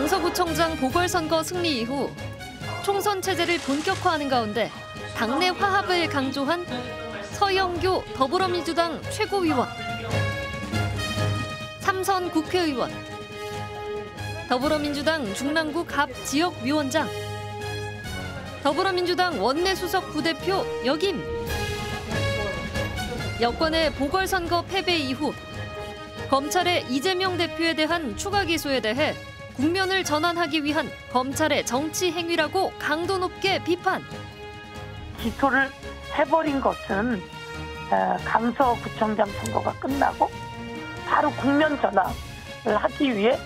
강서구청장 보궐선거 승리 이후 총선 체제를 본격화하는 가운데 당내 화합을 강조한 서영교 더불어민주당 최고위원, 삼선 국회의원, 더불어민주당 중랑구 갑 지역위원장, 더불어민주당 원내수석 부대표 역임. 여권의 보궐선거 패배 이후 검찰의 이재명 대표에 대한 추가 기소에 대해 국면을 전환하기 위한 검찰의 정치 행위라고 강도 높게 비판. 기소를 해버린 것은 강서구청장 선거가 끝나고 바로 국면 전환을 하기 위해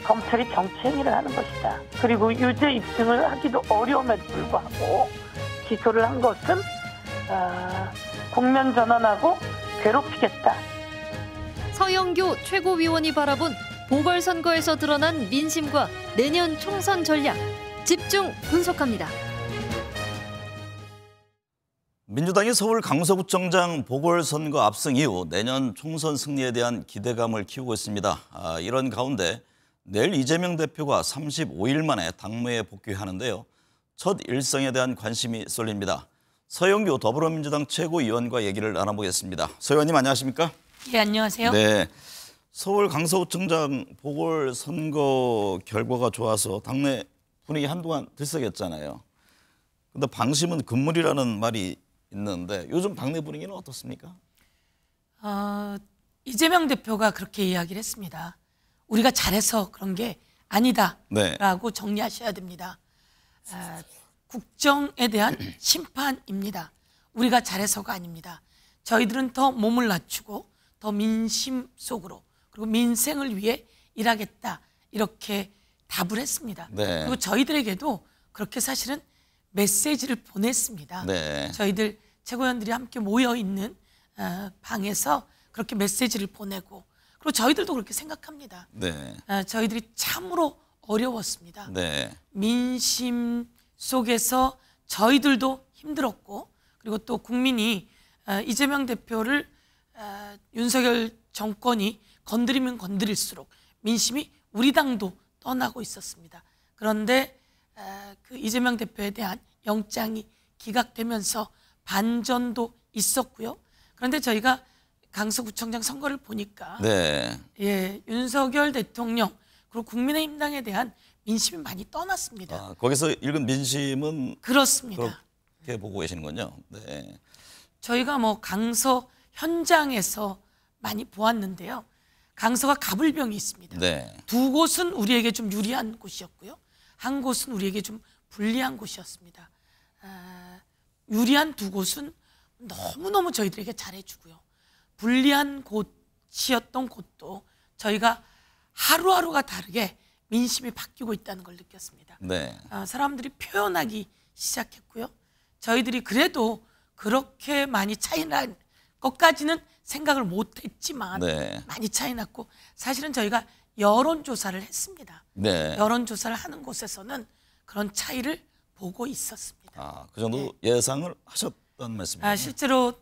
검찰이 정치 행위를 하는 것이다. 그리고 유죄 입증을 하기도 어려움에도 불구하고 기소를 한 것은 국면 전환하고 괴롭히겠다. 서영교 최고위원이 바라본 보궐선거에서 드러난 민심과 내년 총선 전략, 집중 분석합니다. 민주당이 서울 강서구청장 보궐선거 압승 이후 내년 총선 승리에 대한 기대감을 키우고 있습니다. 이런 가운데 내일 이재명 대표가 35일 만에 당무에 복귀하는데요. 첫 일성에 대한 관심이 쏠립니다. 서영교 더불어민주당 최고위원과 얘기를 나눠보겠습니다. 서 의원님 안녕하십니까? 예, 안녕하세요. 네, 서울 강서구청장 보궐선거 결과가 좋아서 당내 분위기 한동안 들썩였잖아요. 근데 방심은 금물이라는 말이 있는데 요즘 당내 분위기는 어떻습니까? 이재명 대표가 그렇게 이야기를 했습니다. 우리가 잘해서 그런 게 아니다라고 정리하셔야 됩니다. 국정에 대한 심판입니다. 우리가 잘해서가 아닙니다. 저희들은 더 몸을 낮추고 더 민심 속으로 그리고 민생을 위해 일하겠다 이렇게 답을 했습니다. 네. 그리고 저희들에게도 그렇게 사실은 메시지를 보냈습니다. 네. 저희들 최고위원들이 함께 모여있는 방에서 그렇게 메시지를 보내고 그리고 저희들도 그렇게 생각합니다. 네. 저희들이 참으로 어려웠습니다. 네. 민심 속에서 저희들도 힘들었고 그리고 또 국민이 이재명 대표를 윤석열 정권이 건드리면 건드릴수록 민심이 우리 당도 떠나고 있었습니다. 그런데 그 이재명 대표에 대한 영장이 기각되면서 반전도 있었고요. 그런데 저희가 강서구청장 선거를 보니까 네. 예, 윤석열 대통령 그리고 국민의힘당에 대한 민심이 많이 떠났습니다. 거기서 읽은 민심은 그렇습니다. 그렇게 보고 계시는군요. 네. 저희가 뭐 강서 현장에서 많이 보았는데요. 강서가 가불병이 있습니다. 네. 두 곳은 우리에게 좀 유리한 곳이었고요. 한 곳은 우리에게 좀 불리한 곳이었습니다. 유리한 두 곳은 너무너무 저희들에게 잘해주고요. 불리한 곳이었던 곳도 저희가 하루하루가 다르게 민심이 바뀌고 있다는 걸 느꼈습니다. 네. 사람들이 표현하기 시작했고요. 저희들이 그래도 그렇게 많이 차이 난 것까지는 생각을 못했지만 네. 많이 차이 났고 사실은 저희가 여론조사를 했습니다. 네. 여론조사를 하는 곳에서는 그런 차이를 보고 있었습니다. 그 정도 예상을 하셨던 말씀이에요. 실제로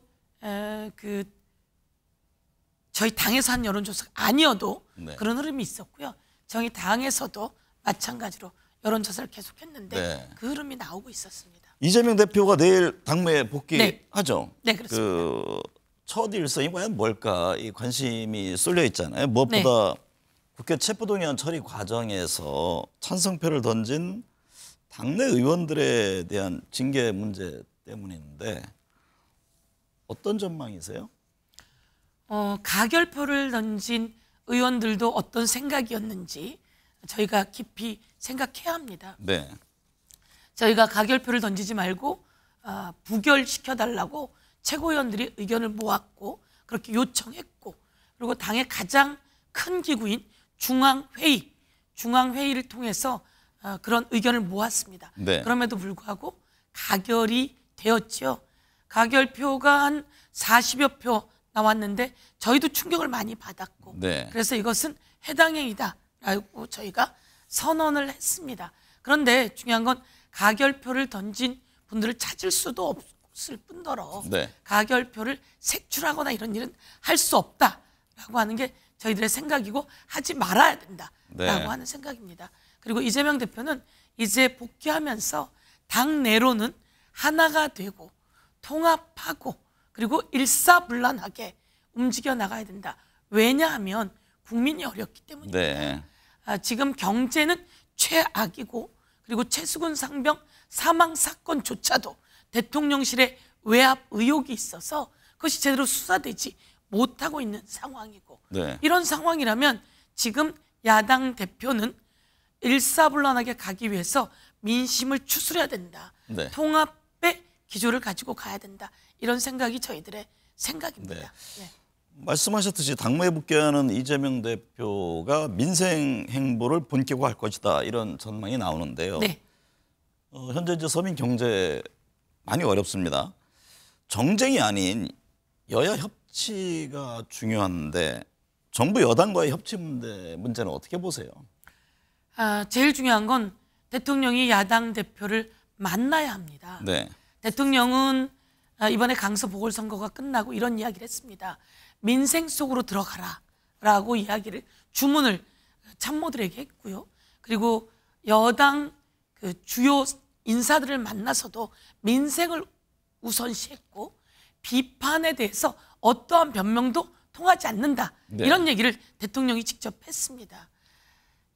저희 당에서 한 여론조사가 아니어도 네. 그런 흐름이 있었고요. 저희 당에서도 마찬가지로 여론조사를 계속했는데 네. 그 흐름이 나오고 있었습니다. 이재명 대표가 내일 당무에 복귀하죠. 네, 그렇습니다. 첫 일성이 과연 뭘까 이 관심이 쏠려 있잖아요. 무엇보다 국회 체포동의안 처리 과정에서 찬성표를 던진 당내 의원들에 대한 징계 문제 때문인데 어떤 전망이세요? 가결표를 던진 의원들도 어떤 생각이었는지 저희가 깊이 생각해야 합니다. 네. 저희가 가결표를 던지지 말고 부결시켜달라고 최고위원들이 의견을 모았고 그렇게 요청했고 그리고 당의 가장 큰 기구인 중앙회의를 통해서 그런 의견을 모았습니다. 네. 그럼에도 불구하고 가결이 되었죠. 가결표가 한 40여 표 나왔는데 저희도 충격을 많이 받았고 네. 그래서 이것은 해당행위다라고 저희가 선언을 했습니다. 그런데 중요한 건 가결표를 던진 분들을 찾을 수도 없을 뿐더러 네. 가결표를 색출하거나 이런 일은 할 수 없다라고 하는 게 저희들의 생각이고 하지 말아야 된다라고 네. 하는 생각입니다. 그리고 이재명 대표는 이제 복귀하면서 당 내로는 하나가 되고 통합하고 그리고 일사불란하게 움직여 나가야 된다. 왜냐하면 국민이 어렵기 때문입니다. 네. 지금 경제는 최악이고 그리고 최수근 상병 사망 사건조차도 대통령실에 외압 의혹이 있어서 그것이 제대로 수사되지 못하고 있는 상황이고 네. 이런 상황이라면 지금 야당 대표는 일사불란하게 가기 위해서 민심을 추스려야 된다. 네. 통합의 기조를 가지고 가야 된다. 이런 생각이 저희들의 생각입니다. 네. 말씀하셨듯이 당무에 복귀하는 이재명 대표가 민생 행보를 본격화할 것이다 이런 전망이 나오는데요. 네. 현재 이제 서민 경제 많이 어렵습니다. 정쟁이 아닌 여야 협치가 중요한데 정부 여당과의 협치 문제는 어떻게 보세요? 제일 중요한 건 대통령이 야당 대표를 만나야 합니다. 네. 대통령은 이번에 강서 보궐선거가 끝나고 이런 이야기를 했습니다. 민생 속으로 들어가라 라고 주문을 참모들에게 했고요. 그리고 여당 그 주요 인사들을 만나서도 민생을 우선시했고 비판에 대해서 어떠한 변명도 통하지 않는다. 네. 이런 얘기를 대통령이 직접 했습니다.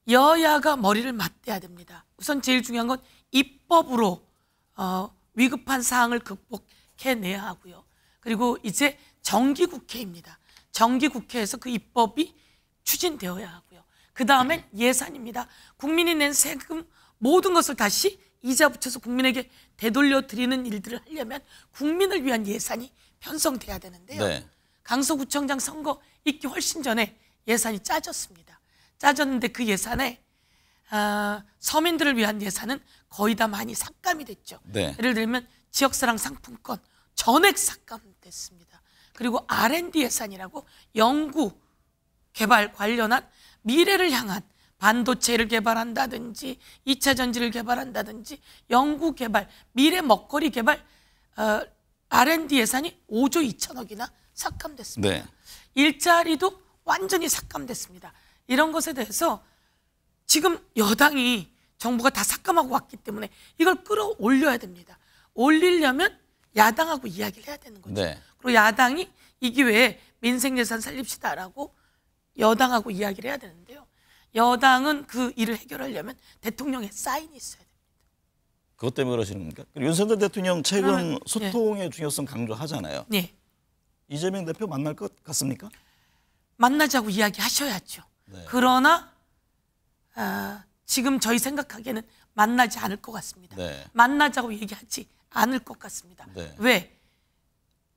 여야가 머리를 맞대야 됩니다. 우선 제일 중요한 건 입법으로 위급한 사항을 극복해내야 하고요. 그리고 이제 정기국회입니다. 정기국회에서 그 입법이 추진되어야 하고요. 그 다음엔 예산입니다. 국민이 낸 세금 모든 것을 다시 이자 붙여서 국민에게 되돌려 드리는 일들을 하려면 국민을 위한 예산이 편성돼야 되는데요. 네. 강서구청장 선거 있기 훨씬 전에 예산이 짜졌습니다. 짜졌는데 그 예산에 서민들을 위한 예산은 거의 다 많이 삭감이 됐죠. 네. 예를 들면 지역사랑 상품권 전액 삭감됐습니다. 그리고 R&D 예산이라고 연구 개발 관련한 미래를 향한 반도체를 개발한다든지 2차 전지를 개발한다든지 연구 개발, 미래 먹거리 개발 R&D 예산이 5조 2천억이나 삭감됐습니다. 네. 일자리도 완전히 삭감됐습니다. 이런 것에 대해서 지금 여당이 정부가 다 삭감하고 왔기 때문에 이걸 끌어올려야 됩니다. 올리려면 야당하고 이야기를 해야 되는 거죠. 네. 그리고 야당이 이 기회에 민생 예산 살립시다라고 여당하고 이야기를 해야 되는데요. 여당은 그 일을 해결하려면 대통령의 사인이 있어야 됩니다. 그것 때문에 그러시는 겁니까? 윤석열 대통령 최근 그러면, 소통의 중요성 강조하잖아요. 네. 이재명 대표 만날 것 같습니까? 만나자고 이야기하셔야죠. 네. 그러나 지금 저희 생각하기에는 만나지 않을 것 같습니다. 네. 만나자고 얘기하지 않을 것 같습니다. 네. 왜?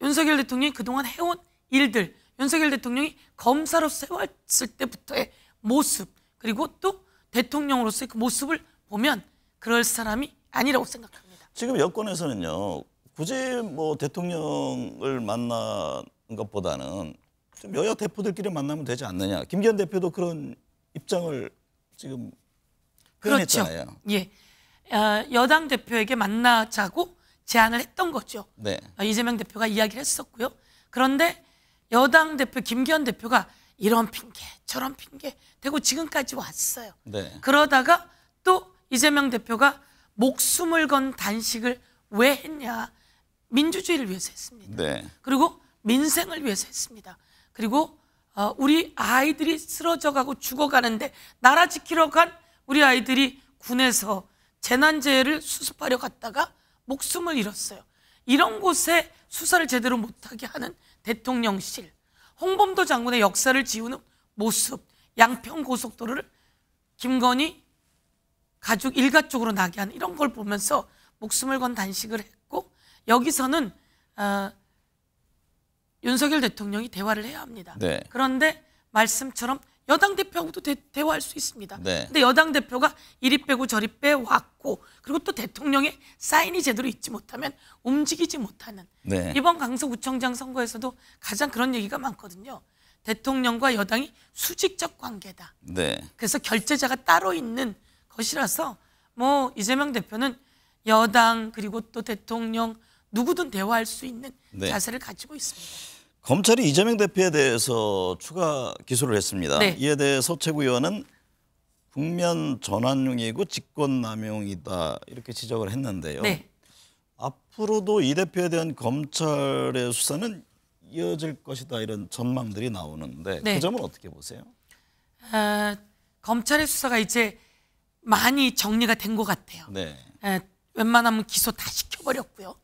윤석열 대통령이 그동안 해온 일들, 윤석열 대통령이 검사로 세웠을 때부터의 모습, 그리고 또 대통령으로서의 그 모습을 보면 그럴 사람이 아니라고 생각합니다. 지금 여권에서는요, 굳이 뭐 대통령을 만나는 것보다는 좀 여야 대표들끼리 만나면 되지 않느냐. 김기현 대표도 그런 입장을 지금 표현했잖아요. 그렇죠. 예, 여당 대표에게 만나자고 제안을 했던 거죠. 네. 이재명 대표가 이야기를 했었고요. 그런데 여당 대표 김기현 대표가 이런 핑계 저런 핑계 대고 지금까지 왔어요. 네. 그러다가 또 이재명 대표가 목숨을 건 단식을 왜 했냐. 민주주의를 위해서 했습니다. 네. 그리고 민생을 위해서 했습니다. 그리고 우리 아이들이 쓰러져가고 죽어가는데 나라 지키러 간 우리 아이들이 군에서 재난재해를 수습하려 갔다가 목숨을 잃었어요. 이런 곳에 수사를 제대로 못하게 하는 대통령실, 홍범도 장군의 역사를 지우는 모습, 양평고속도로를 김건희 가족 일가 쪽으로 나게 하는 이런 걸 보면서 목숨을 건 단식을 했고, 여기서는 윤석열 대통령이 대화를 해야 합니다. 네. 그런데 말씀처럼 여당 대표하고도 대화할 수 있습니다. 네. 근데 여당 대표가 이리 빼고 저리 빼왔고, 그리고 또 대통령의 사인이 제대로 있지 못하면 움직이지 못하는. 네. 이번 강서구청장 선거에서도 가장 그런 얘기가 많거든요. 대통령과 여당이 수직적 관계다. 네. 그래서 결제자가 따로 있는 것이라서 뭐 이재명 대표는 여당 그리고 또 대통령 누구든 대화할 수 있는 네. 자세를 가지고 있습니다. 검찰이 이재명 대표에 대해서 추가 기소를 했습니다. 네. 이에 대해 서채구 의원은 국면 전환용이고 직권남용이다 이렇게 지적을 했는데요. 네. 앞으로도 이 대표에 대한 검찰의 수사는 이어질 것이다 이런 전망들이 나오는데 네. 그 점은 어떻게 보세요? 검찰의 수사가 이제 많이 정리가 된 것 같아요. 네. 웬만하면 기소 다 시켜버렸고요.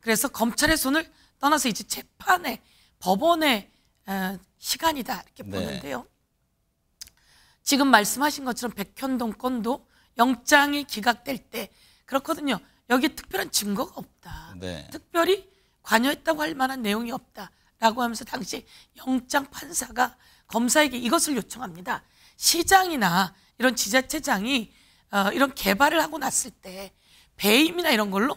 그래서 검찰의 손을 떠나서 이제 재판에 법원의 시간이다 이렇게 네. 보는데요. 지금 말씀하신 것처럼 백현동 건도 영장이 기각될 때 그렇거든요. 여기에 특별한 증거가 없다. 네. 특별히 관여했다고 할 만한 내용이 없다라고 하면서 당시 영장 판사가 검사에게 이것을 요청합니다. 시장이나 이런 지자체장이 이런 개발을 하고 났을 때 배임이나 이런 걸로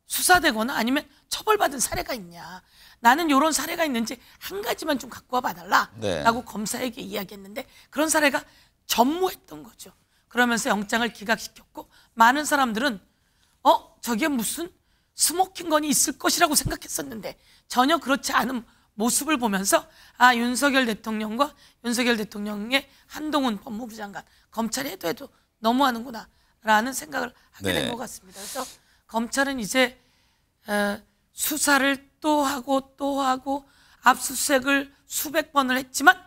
수사되거나 아니면 처벌받은 사례가 있냐. 나는 이런 사례가 있는지 한 가지만 좀 갖고 와 봐달라 네. 라고 검사에게 이야기했는데 그런 사례가 전무했던 거죠. 그러면서 영장을 기각시켰고 많은 사람들은 저게 무슨 스모킹건이 있을 것이라고 생각했었는데 전혀 그렇지 않은 모습을 보면서 윤석열 대통령과 윤석열 대통령의 한동훈 법무부 장관 검찰이 해도 너무하는구나 라는 생각을 하게 된 것 같습니다. 그래서 검찰은 이제 수사를 또 하고 압수수색을 수백 번을 했지만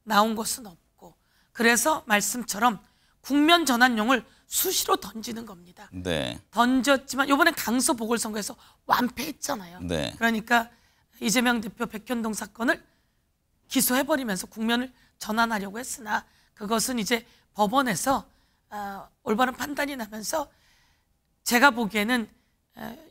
나온 것은 없고 그래서 말씀처럼 국면 전환용을 수시로 던지는 겁니다. 네. 던졌지만 이번에 강서 보궐선거에서 완패했잖아요. 네. 그러니까 이재명 대표 백현동 사건을 기소해버리면서 국면을 전환하려고 했으나 그것은 이제 법원에서 올바른 판단이 나면서 제가 보기에는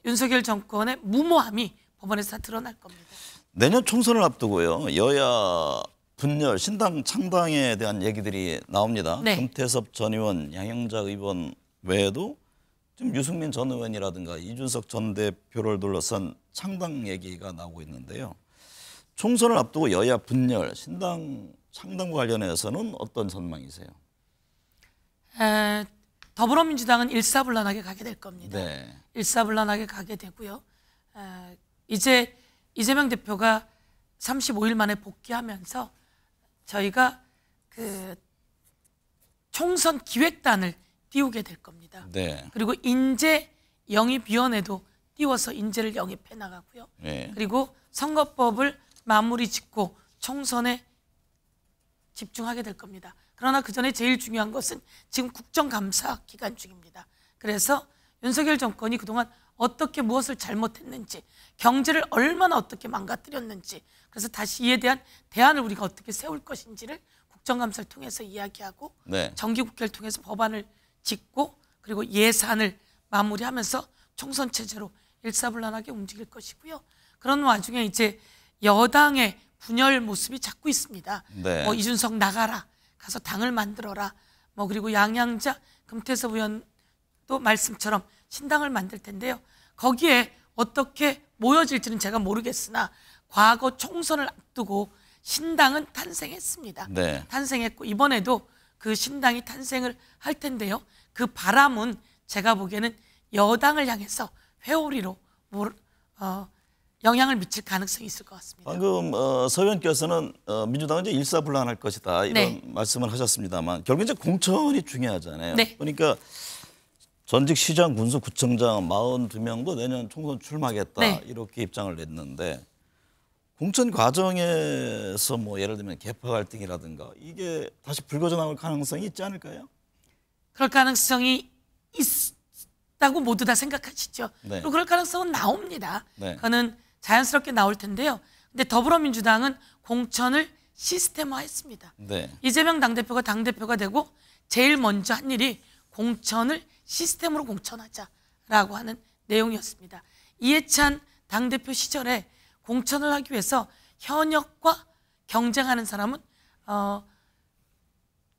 윤석열 정권의 무모함이 법원에서 다 드러날 겁니다. 내년 총선을 앞두고요. 여야 분열, 신당 창당에 대한 얘기들이 나옵니다. 네. 금태섭 전 의원, 양영자 의원 외에도 지금 유승민 전 의원이라든가 이준석 전 대표를 둘러싼 창당 얘기가 나오고 있는데요. 총선을 앞두고 여야 분열, 신당 창당과 관련해서는 어떤 전망이세요? 더불어민주당은 일사불란하게 가게 될 겁니다. 네. 일사불란하게 가게 되고요. 이제 이재명 대표가 35일 만에 복귀하면서 저희가 그 총선 기획단을 띄우게 될 겁니다. 네. 그리고 인재 영입위원회도 띄워서 인재를 영입해 나가고요. 네. 그리고 선거법을 마무리 짓고 총선에 집중하게 될 겁니다. 그러나 그 전에 제일 중요한 것은 지금 국정감사 기간 중입니다. 그래서 윤석열 정권이 그동안 어떻게 무엇을 잘못했는지, 경제를 얼마나 어떻게 망가뜨렸는지, 그래서 다시 이에 대한 대안을 우리가 어떻게 세울 것인지를 국정감사를 통해서 이야기하고 네. 정기국회를 통해서 법안을 짓고 그리고 예산을 마무리하면서 총선 체제로 일사불란하게 움직일 것이고요. 그런 와중에 이제 여당의 분열 모습이 자꾸 있습니다. 네. 이준석 나가라, 가서 당을 만들어라. 그리고 양양자, 금태섭 의원도 말씀처럼 신당을 만들 텐데요. 거기에 어떻게 모여질지는 제가 모르겠으나 과거 총선을 앞두고 신당은 탄생했습니다. 네. 탄생했고 이번에도 그 신당이 탄생을 할 텐데요. 그 바람은 제가 보기에는 여당을 향해서 회오리로 영향을 미칠 가능성이 있을 것 같습니다. 방금 서 의원께서는 민주당은 이제 일사불란할 것이다 이런 네. 말씀을 하셨습니다만 결국 이제 공천이 중요하잖아요. 네. 그러니까 전직 시장, 군수, 구청장 42명도 내년 총선 출마하겠다 네. 이렇게 입장을 냈는데 공천 과정에서 예를 들면 계파 갈등이라든가 이게 다시 불거져 나올 가능성이 있지 않을까요? 그럴 가능성이 있다고 모두 다 생각하시죠. 네. 그리고 그럴 가능성은 나옵니다. 네. 그거는 자연스럽게 나올 텐데요. 근데 더불어민주당은 공천을 시스템화했습니다. 네. 이재명 당대표가 당대표가 되고 제일 먼저 한 일이 공천을 시스템으로 공천하자라고 하는 내용이었습니다. 이해찬 당대표 시절에 공천을 하기 위해서 현역과 경쟁하는 사람은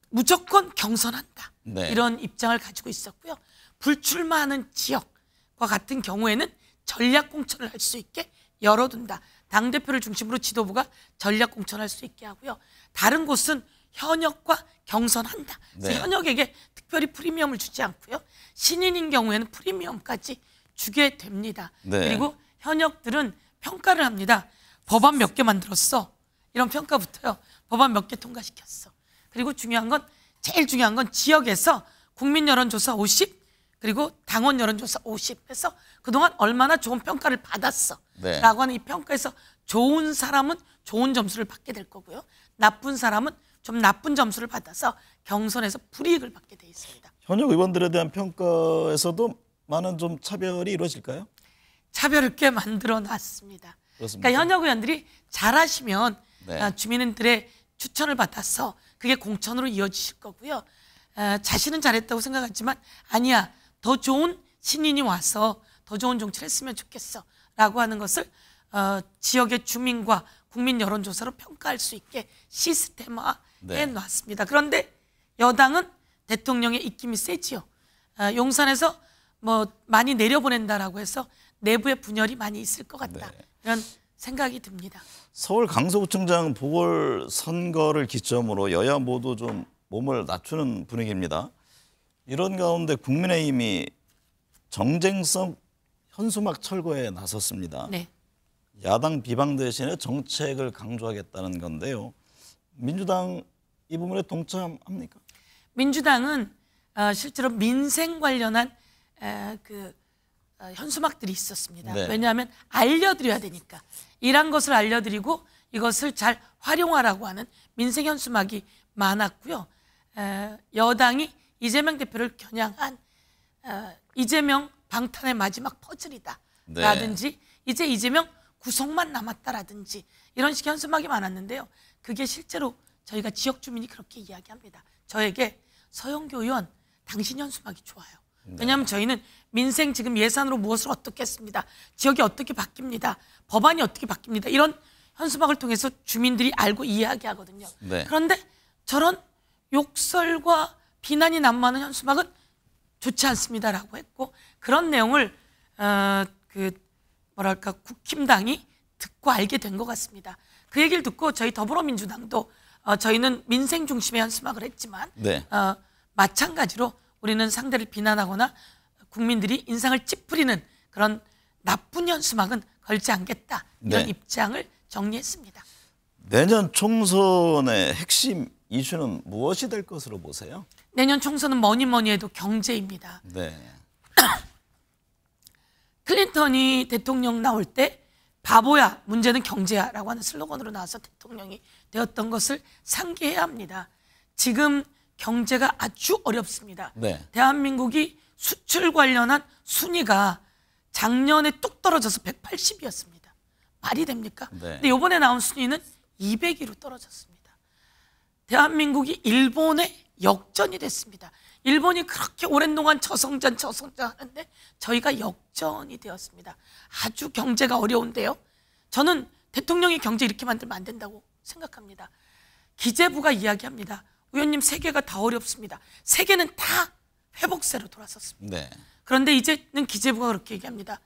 무조건 경선한다. 네. 이런 입장을 가지고 있었고요. 불출마하는 지역과 같은 경우에는 전략 공천을 할 수 있게 열어둔다. 당대표를 중심으로 지도부가 전략 공천할 수 있게 하고요. 다른 곳은 현역과 경선한다. 그래서 네. 현역에게 특별히 프리미엄을 주지 않고요. 신인인 경우에는 프리미엄까지 주게 됩니다. 네. 그리고 현역들은 평가를 합니다. 법안 몇 개 만들었어. 이런 평가부터요. 법안 몇 개 통과시켰어. 그리고 중요한 건 제일 중요한 건 지역에서 국민 여론조사 50 그리고 당원 여론조사 50 해서 그동안 얼마나 좋은 평가를 받았어 네. 라고 하는 이 평가에서 좋은 사람은 좋은 점수를 받게 될 거고요. 나쁜 사람은 좀 나쁜 점수를 받아서 경선에서 불이익을 받게 돼 있습니다. 현역 의원들에 대한 평가에서도 많은 좀 차별이 이루어질까요? 차별을 꽤 만들어 놨습니다. 그렇습니까? 그러니까 현역 의원들이 잘하시면 네. 주민들의 추천을 받아서 그게 공천으로 이어지실 거고요. 자신은 잘했다고 생각하지만 아니야, 더 좋은 신인이 와서 더 좋은 정치를 했으면 좋겠어 라고 하는 것을 지역의 주민과 국민 여론조사로 평가할 수 있게 시스템화해 네. 놨습니다. 그런데 여당은 대통령의 입김이 세지요. 용산에서 뭐 많이 내려보낸다라고 해서 내부의 분열이 많이 있을 것 같다. 네. 이런 생각이 듭니다. 서울 강서구청장 보궐선거를 기점으로 여야 모두 좀 몸을 낮추는 분위기입니다. 이런 가운데 국민의힘이 정쟁성 현수막 철거에 나섰습니다. 네. 야당 비방 대신에 정책을 강조하겠다는 건데요. 민주당 이 부분에 동참합니까? 민주당은 실제로 민생 관련한 현수막들이 있었습니다. 네. 왜냐하면 알려드려야 되니까. 이런 것을 알려드리고 이것을 잘 활용하라고 하는 민생 현수막이 많았고요. 여당이 이재명 대표를 겨냥한 이재명 방탄의 마지막 퍼즐이다 네. 라든지 이제 이재명 구속만 남았다라든지 이런 식의 현수막이 많았는데요. 그게 실제로 저희가 지역 주민이 그렇게 이야기합니다. 저에게 서영교 의원 당신 현수막이 좋아요. 왜냐하면 저희는 민생 지금 예산으로 무엇을 어떻게 했습니다. 지역이 어떻게 바뀝니다. 법안이 어떻게 바뀝니다. 이런 현수막을 통해서 주민들이 알고 이야기하거든요. 네. 그런데 저런 욕설과 비난이 난무하는 현수막은 좋지 않습니다라고 했고 그런 내용을 국힘당이 듣고 알게 된 것 같습니다. 그 얘기를 듣고 저희 더불어민주당도 저희는 민생 중심의 현수막을 했지만 네. 마찬가지로 우리는 상대를 비난하거나 국민들이 인상을 찌푸리는 그런 나쁜 현수막은 걸지 않겠다 이런 네. 입장을 정리했습니다. 내년 총선의 핵심 이슈는 무엇이 될 것으로 보세요? 내년 총선은 뭐니 해도 경제입니다. 네. 클린턴이 대통령 나올 때 바보야 문제는 경제야 라고 하는 슬로건으로 나와서 대통령이 되었던 것을 상기해야 합니다. 지금 경제가 아주 어렵습니다. 네. 대한민국이 수출 관련한 순위가 작년에 뚝 떨어져서 180이었습니다. 말이 됩니까? 네. 근데 이번에 나온 순위는 200위로 떨어졌습니다. 대한민국이 일본에 역전이 됐습니다. 일본이 그렇게 오랜 동안 저성장 하는데 저희가 역전이 되었습니다. 아주 경제가 어려운데요. 저는 대통령이 경제 이렇게 만들면 안 된다고 생각합니다. 기재부가 이야기합니다. 의원님 세계가 다 어렵습니다. 세계는 다 회복세로 돌아섰습니다. 네. 그런데 이제는 기재부가 그렇게 얘기합니다.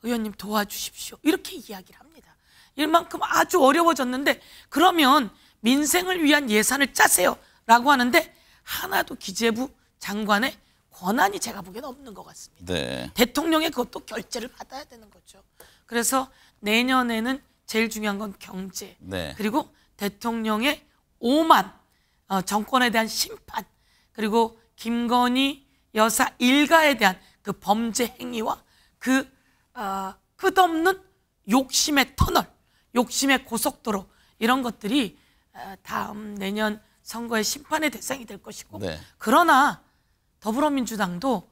의원님 도와주십시오. 이렇게 이야기를 합니다. 이만큼 아주 어려워졌는데 그러면 민생을 위한 예산을 짜세요 라고 하는데 하나도 기재부 장관의 권한이 제가 보기에는 없는 것 같습니다. 네. 대통령의 그것도 결재를 받아야 되는 거죠. 그래서 내년에는 제일 중요한 건 경제 네. 그리고 대통령의 오만 정권에 대한 심판 그리고 김건희 여사 일가에 대한 그 범죄 행위와 그 끝없는 욕심의 터널, 욕심의 고속도로 이런 것들이 다음 내년 선거의 심판의 대상이 될 것이고 네. 그러나 더불어민주당도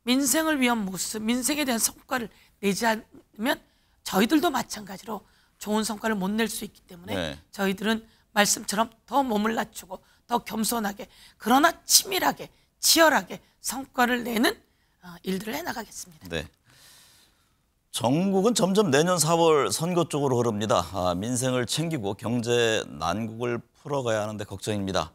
민생을 위한 모습, 민생에 대한 성과를 내지 않으면 저희들도 마찬가지로 좋은 성과를 못 낼 수 있기 때문에 네. 저희들은 말씀처럼 더 몸을 낮추고 더 겸손하게 그러나 치밀하게 치열하게 성과를 내는 일들을 해나가겠습니다. 네. 전국은 점점 내년 4월 선거 쪽으로 흐릅니다. 민생을 챙기고 경제 난국을 풀어가야 하는데 걱정입니다.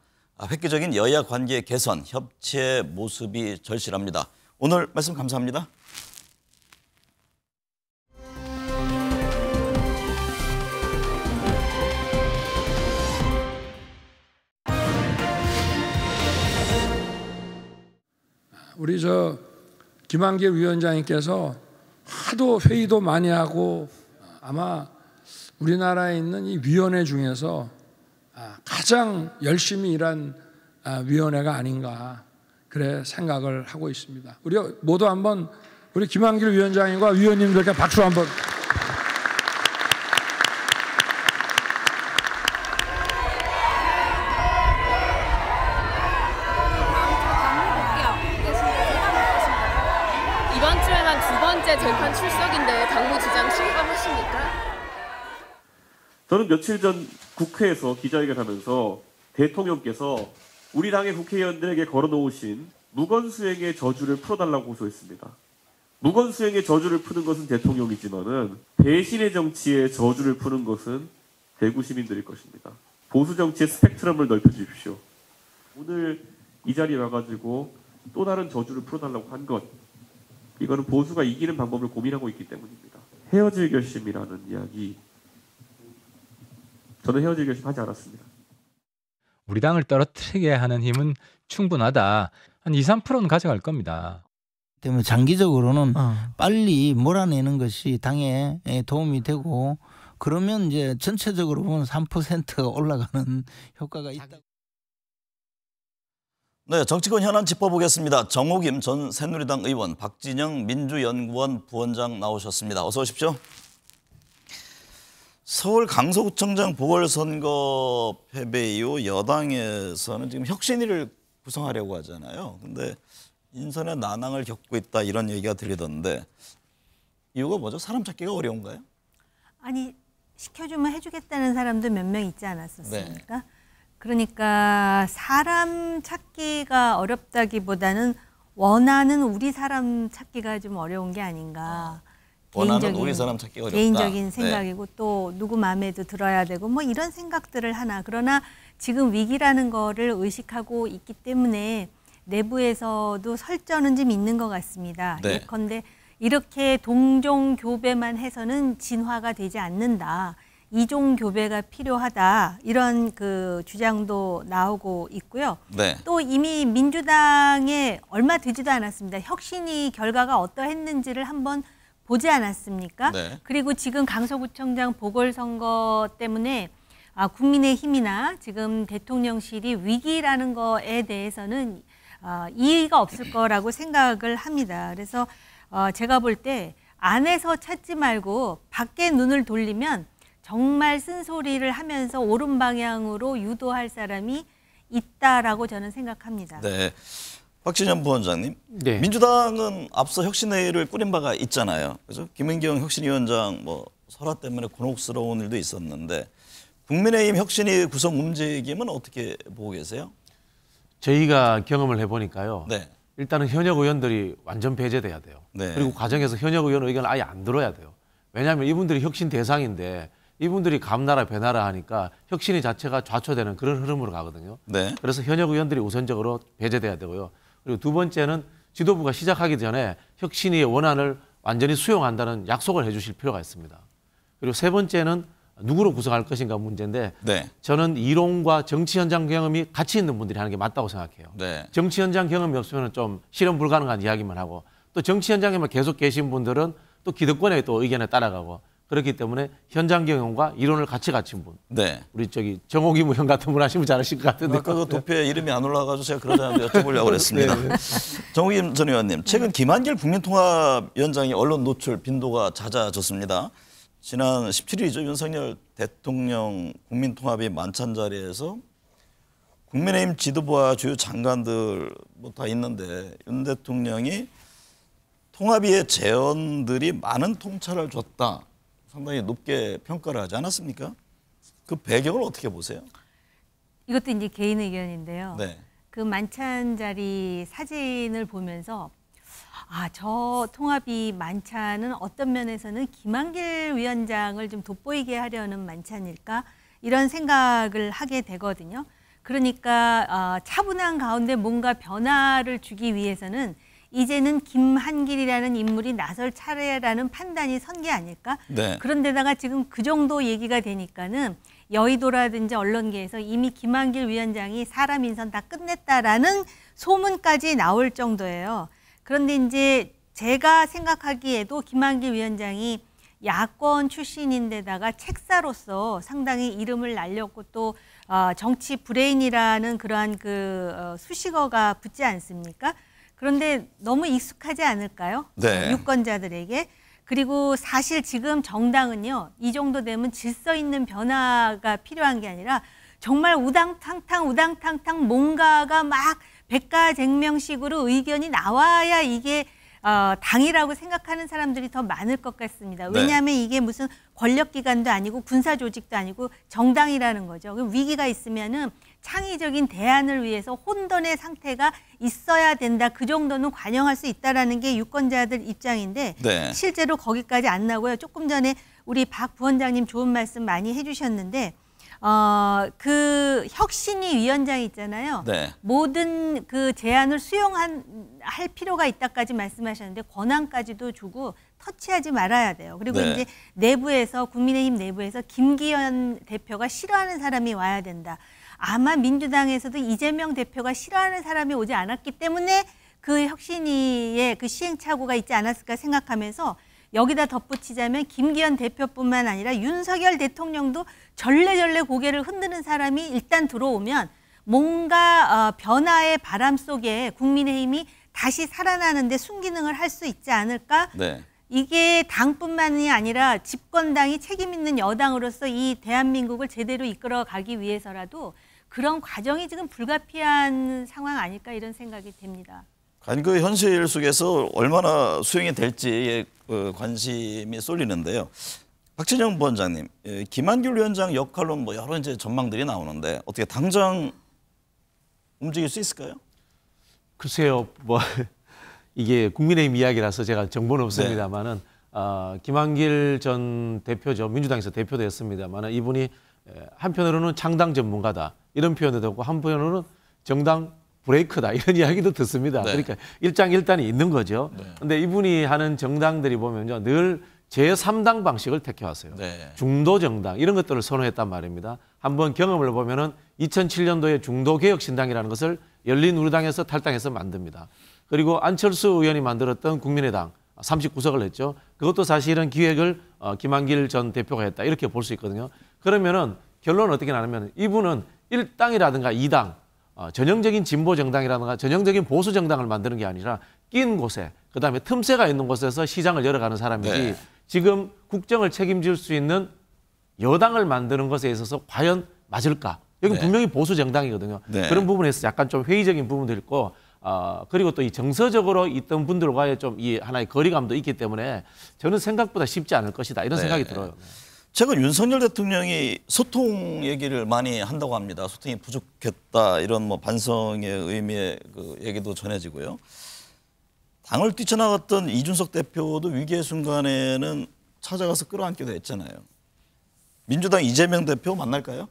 획기적인 여야 관계 개선, 협치의 모습이 절실합니다. 오늘 말씀 감사합니다. 우리 김한길 위원장님께서 하도 회의도 많이 하고 아마 우리나라에 있는 이 위원회 중에서 가장 열심히 일한 위원회가 아닌가 그래 생각을 하고 있습니다. 우리 모두 한번 우리 김한길 위원장님과 위원님들께 박수 한번. 이번 주에는 두 번째 재판 출석인데 당무 지장 실감하십니까? 저는 며칠 전 국회에서 기자회견하면서 대통령께서 우리 당의 국회의원들에게 걸어놓으신 무건수행의 저주를 풀어달라고 호소했습니다. 무건수행의 저주를 푸는 것은 대통령이지만은 배신의 정치의 저주를 푸는 것은 대구 시민들일 것입니다. 보수 정치의 스펙트럼을 넓혀주십시오. 오늘 이 자리에 와가지고 또 다른 저주를 풀어달라고 한 것, 이거는 보수가 이기는 방법을 고민하고 있기 때문입니다. 헤어질 결심이라는 이야기, 저는 헤어질 결심 하지 않았습니다. 우리 당을 떨어뜨리게 하는 힘은 충분하다. 한 2~3%는 가져갈 겁니다. 때문에 장기적으로는 빨리 몰아내는 것이 당에 도움이 되고, 그러면 이제 전체적으로 보면 3%가 올라가는 효과가 있다. 네, 정치권 현안 짚어보겠습니다. 정호김 전 새누리당 의원, 박진영 민주연구원 부원장 나오셨습니다. 어서 오십시오. 서울 강서구청장 보궐선거 패배 이후 여당에서는 지금 혁신위를 구성하려고 하잖아요. 근데 인선의 난항을 겪고 있다 이런 얘기가 들리던데 이유가 뭐죠? 사람 찾기가 어려운가요? 아니, 시켜주면 해주겠다는 사람도 몇 명 있지 않았었습니까? 네. 그러니까 사람 찾기가 어렵다기보다는 원하는 우리 사람 찾기가 좀 어려운 게 아닌가. 원하는 우리 사람 찾기가 어렵다. 개인적인 생각이고 또 누구 마음에도 들어야 되고 뭐 이런 생각들을 하나. 그러나 지금 위기라는 거를 의식하고 있기 때문에 내부에서도 설전은 좀 있는 것 같습니다. 네. 예컨대 이렇게 동종 교배만 해서는 진화가 되지 않는다. 이종 교배가 필요하다. 이런 그 주장도 나오고 있고요. 네. 또 이미 민주당에 얼마 되지도 않았습니다. 혁신이 결과가 어떠했는지를 한번 보지 않았습니까? 네. 그리고 지금 강서구청장 보궐선거 때문에 국민의힘이나 지금 대통령실이 위기라는 거에 대해서는 이의가 없을 거라고 생각을 합니다. 그래서 제가 볼 때 안에서 찾지 말고 밖에 눈을 돌리면 정말 쓴소리를 하면서 옳은 방향으로 유도할 사람이 있다라고 저는 생각합니다. 네. 박진영 부원장님, 네. 민주당은 앞서 혁신회의를 꾸린 바가 있잖아요. 그래서 김은경 혁신위원장 뭐 설화 때문에 곤혹스러운 일도 있었는데 국민의힘 혁신위 구성 움직임은 어떻게 보고 계세요? 저희가 경험을 해보니까요. 네. 일단은 현역 의원들이 완전 배제돼야 돼요. 네. 그리고 과정에서 현역 의원 의견을 아예 안 들어야 돼요. 왜냐하면 이분들이 혁신 대상인데 이분들이 감나라 배나라 하니까 혁신이 자체가 좌초되는 그런 흐름으로 가거든요. 네. 그래서 현역 의원들이 우선적으로 배제돼야 되고요. 그리고 두 번째는 지도부가 시작하기 전에 혁신위의 원안을 완전히 수용한다는 약속을 해주실 필요가 있습니다. 그리고 세 번째는 누구로 구성할 것인가 문제인데 네. 저는 이론과 정치 현장 경험이 같이 있는 분들이 하는 게 맞다고 생각해요. 네. 정치 현장 경험이 없으면 좀 실현 불가능한 이야기만 하고 또 정치 현장에만 계속 계신 분들은 또 기득권의 또 의견에 따라가고 그렇기 때문에 현장 경험과 이론을 같이 갖춘 분. 네. 우리 저기 정호기 무형 같은 분 하시면 잘하실 것 같은데. 아까 그 도표에 이름이 안 올라가서 제가 그러지 않는데 여쭤보려고 그랬습니다. 네. 정호김 전 의원님, 최근 김한길 국민통합위원장이 언론 노출 빈도가 잦아졌습니다. 지난 17일이죠. 윤석열 대통령 국민통합위 만찬 자리에서 국민의힘 지도부와 주요 장관들 뭐 다 있는데 윤 대통령이 통합위의 재원들이 많은 통찰을 줬다. 상당히 높게 평가를 하지 않았습니까? 그 배경을 어떻게 보세요? 이것도 이제 개인 의견인데요. 네. 그 만찬 자리 사진을 보면서 저 통합이 만찬은 어떤 면에서는 김한길 위원장을 좀 돋보이게 하려는 만찬일까? 이런 생각을 하게 되거든요. 그러니까 차분한 가운데 뭔가 변화를 주기 위해서는 이제는 김한길이라는 인물이 나설 차례라는 판단이 선 게 아닐까? 네. 그런데다가 지금 그 정도 얘기가 되니까는 여의도라든지 언론계에서 이미 김한길 위원장이 사람 인선 다 끝냈다라는 소문까지 나올 정도예요. 그런데 이제 제가 생각하기에도 김한길 위원장이 야권 출신인데다가 책사로서 상당히 이름을 날렸고 또 정치 브레인이라는 그러한 수식어가 붙지 않습니까? 그런데 너무 익숙하지 않을까요? 네. 유권자들에게. 그리고 사실 지금 정당은요, 이 정도 되면 질서 있는 변화가 필요한 게 아니라 정말 우당탕탕 뭔가가 막 백가쟁명식으로 의견이 나와야 이게 당이라고 생각하는 사람들이 더 많을 것 같습니다. 왜냐하면 이게 무슨 권력기관도 아니고 군사조직도 아니고 정당이라는 거죠. 그럼 위기가 있으면은 창의적인 대안을 위해서 혼돈의 상태가 있어야 된다. 그 정도는 관용할 수 있다라는 게 유권자들 입장인데 네. 실제로 거기까지 안 나고요. 조금 전에 우리 박 부원장님 좋은 말씀 많이 해주셨는데 그 혁신위 위원장이 있잖아요. 네. 모든 그 제안을 수용할 필요가 있다까지 말씀하셨는데 권한까지도 주고 터치하지 말아야 돼요. 그리고 네. 이제 내부에서 국민의힘 내부에서 김기현 대표가 싫어하는 사람이 와야 된다. 아마 민주당에서도 이재명 대표가 싫어하는 사람이 오지 않았기 때문에 그 혁신위의 그 시행착오가 있지 않았을까 생각하면서 여기다 덧붙이자면 김기현 대표뿐만 아니라 윤석열 대통령도 절레절레 고개를 흔드는 사람이 일단 들어오면 뭔가 변화의 바람 속에 국민의힘이 다시 살아나는데 순기능을 할 수 있지 않을까? 네. 이게 당뿐만이 아니라 집권당이 책임 있는 여당으로서 이 대한민국을 제대로 이끌어가기 위해서라도 그런 과정이 지금 불가피한 상황 아닐까 이런 생각이 됩니다. 과연 그 현실 속에서 얼마나 수행이 될지에 관심이 쏠리는데요. 박진영 부원장님, 김한길 위원장 역할로 뭐 여러 이제 전망들이 나오는데 어떻게 당장 움직일 수 있을까요? 글쎄요, 뭐 이게 국민의힘 이야기라서 제가 정보는 없습니다만은 김한길 전 대표죠, 민주당에서 대표됐습니다만은 이분이 한편으로는 창당 전문가다 이런 표현도 되고 한편으로는 정당 브레이크다 이런 이야기도 듣습니다. 네. 그러니까 일장일단이 있는 거죠. 그런데 이분이 하는 정당들이 보면요 늘 제3당 방식을 택해왔어요. 네. 중도 정당 이런 것들을 선호했단 말입니다. 한번 경험을 보면은 2007년도에 중도개혁신당이라는 것을 열린우리당에서 탈당해서 만듭니다. 그리고 안철수 의원이 만들었던 국민의당 39석을 했죠. 그것도 사실은 기획을 김한길 전 대표가 했다 이렇게 볼 수 있거든요. 그러면은 결론은 어떻게 나냐면 이분은 1당이라든가 2당 전형적인 진보 정당이라든가 전형적인 보수 정당을 만드는 게 아니라 낀 곳에 그다음에 틈새가 있는 곳에서 시장을 열어가는 사람이지 네. 지금 국정을 책임질 수 있는 여당을 만드는 것에 있어서 과연 맞을까? 여기 네. 분명히 보수 정당이거든요. 네. 그런 부분에서 약간 좀 회의적인 부분도 있고 그리고 또 이 정서적으로 있던 분들과의 좀 이 하나의 거리감도 있기 때문에 저는 생각보다 쉽지 않을 것이다 이런 네. 생각이 들어요. 최근 윤석열 대통령이 소통 얘기를 많이 한다고 합니다. 소통이 부족했다 이런 뭐 반성의 의미의 그 얘기도 전해지고요. 당을 뛰쳐나갔던 이준석 대표도 위기의 순간에는 찾아가서 끌어안기도 했잖아요. 민주당 이재명 대표 만날까요?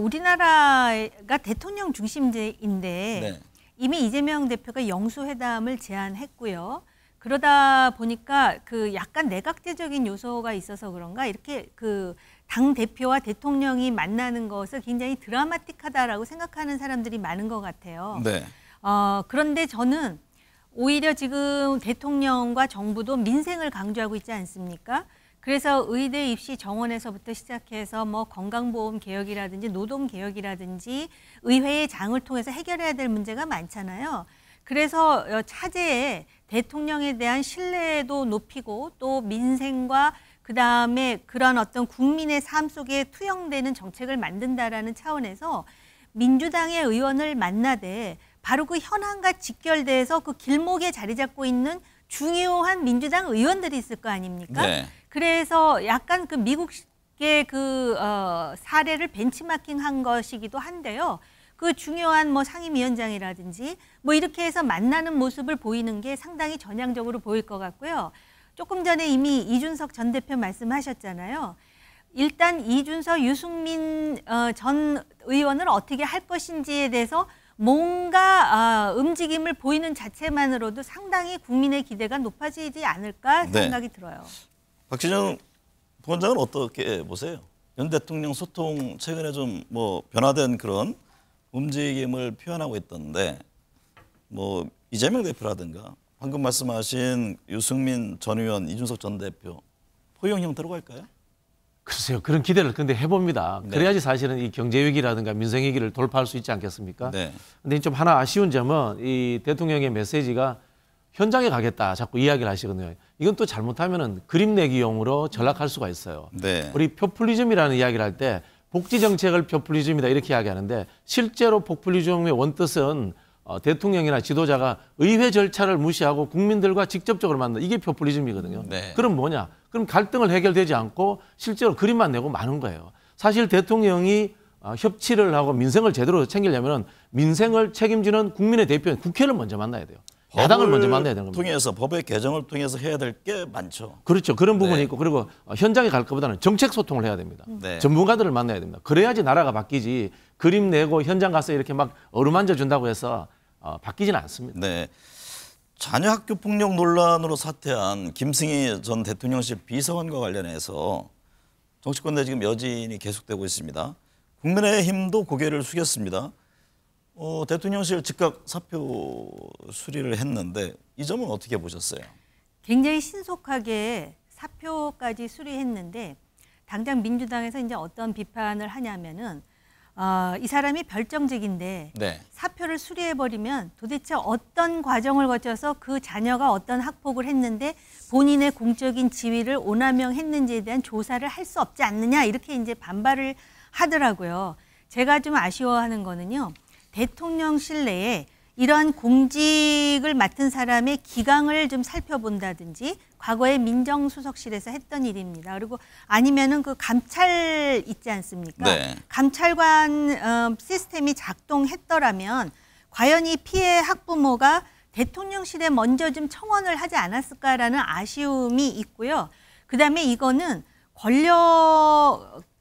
우리나라가 대통령 중심제인데 네. 이미 이재명 대표가 영수회담을 제안했고요. 그러다 보니까 그 약간 내각제적인 요소가 있어서 그런가 이렇게 그 당 대표와 대통령이 만나는 것을 굉장히 드라마틱하다라고 생각하는 사람들이 많은 것 같아요. 네. 그런데 저는 오히려 지금 대통령과 정부도 민생을 강조하고 있지 않습니까? 그래서 의대 입시 정원에서부터 시작해서 뭐 건강보험 개혁이라든지 노동 개혁이라든지 의회의 장을 통해서 해결해야 될 문제가 많잖아요. 그래서 차제에 대통령에 대한 신뢰도 높이고 또 민생과 그다음에 그런 어떤 국민의 삶 속에 투영되는 정책을 만든다라는 차원에서 민주당의 의원을 만나되 바로 그 현안과 직결돼서 그 길목에 자리 잡고 있는 중요한 민주당 의원들이 있을 거 아닙니까? 네. 그래서 약간 그 미국의 그 사례를 벤치마킹한 것이기도 한데요. 그 중요한 뭐 상임위원장이라든지 뭐 이렇게 해서 만나는 모습을 보이는 게 상당히 전향적으로 보일 것 같고요. 조금 전에 이미 이준석 전 대표 말씀하셨잖아요. 일단 이준석, 유승민 전 의원을 어떻게 할 것인지에 대해서 뭔가 움직임을 보이는 자체만으로도 상당히 국민의 기대가 높아지지 않을까 생각이 들어요. 박진영 부원장은 어떻게 보세요? 윤 대통령 소통 최근에 좀 뭐 변화된 그런 움직임을 표현하고 있던데 뭐 이재명 대표라든가 방금 말씀하신 유승민 전 의원, 이준석 전 대표 포용 형태로 갈까요? 글쎄요. 그런 기대를 근데 해봅니다. 네. 그래야지 사실은 이 경제 위기라든가 민생 위기를 돌파할 수 있지 않겠습니까? 네. 근데 좀 하나 아쉬운 점은 이 대통령의 메시지가 현장에 가겠다 자꾸 이야기를 하시거든요. 이건 또 잘못하면은 그림 내기용으로 전락할 수가 있어요. 네. 우리 포퓰리즘이라는 이야기를 할 때 복지 정책을 포퓰리즘이다 이렇게 이야기하는데 실제로 포퓰리즘의 원뜻은 대통령이나 지도자가 의회 절차를 무시하고 국민들과 직접적으로 만나 이게 포퓰리즘이거든요. 네. 그럼 뭐냐? 그럼 갈등을 해결되지 않고 실제로 그림만 내고 마는 거예요. 사실 대통령이 협치를 하고 민생을 제대로 챙기려면 민생을 책임지는 국민의 대표인 국회를 먼저 만나야 돼요. 야당을 먼저 만나야 되는 겁니다. 통해서 법의 개정을 통해서 해야 될 게 많죠. 그렇죠. 그런 부분이 네. 있고 그리고 현장에 갈 것보다는 정책 소통을 해야 됩니다. 네. 전문가들을 만나야 됩니다. 그래야지 나라가 바뀌지 그림 내고 현장 가서 이렇게 막 어루만져 준다고 해서 바뀌지는 않습니다. 네. 자녀 학교 폭력 논란으로 사퇴한 김승희 전 대통령실 비서관과 관련해서 정치권 내 지금 여진이 계속되고 있습니다. 국민의힘도 고개를 숙였습니다. 대통령실 즉각 사표 수리를 했는데 이 점은 어떻게 보셨어요? 굉장히 신속하게 사표까지 수리했는데 당장 민주당에서 이제 어떤 비판을 하냐면은 이 사람이 별정직인데 네. 사표를 수리해버리면 도대체 어떤 과정을 거쳐서 그 자녀가 어떤 학폭을 했는데 본인의 공적인 지위를 오남용했는지에 대한 조사를 할 수 없지 않느냐 이렇게 이제 반발을 하더라고요. 제가 좀 아쉬워하는 거는요. 대통령실 내에 이런 공직을 맡은 사람의 기강을 좀 살펴본다든지 과거에 민정수석실에서 했던 일입니다. 그리고 아니면은 그 감찰 있지 않습니까? 네. 감찰관 시스템이 작동했더라면 과연 이 피해 학부모가 대통령실에 먼저 좀 청원을 하지 않았을까라는 아쉬움이 있고요. 그다음에 이거는 권력형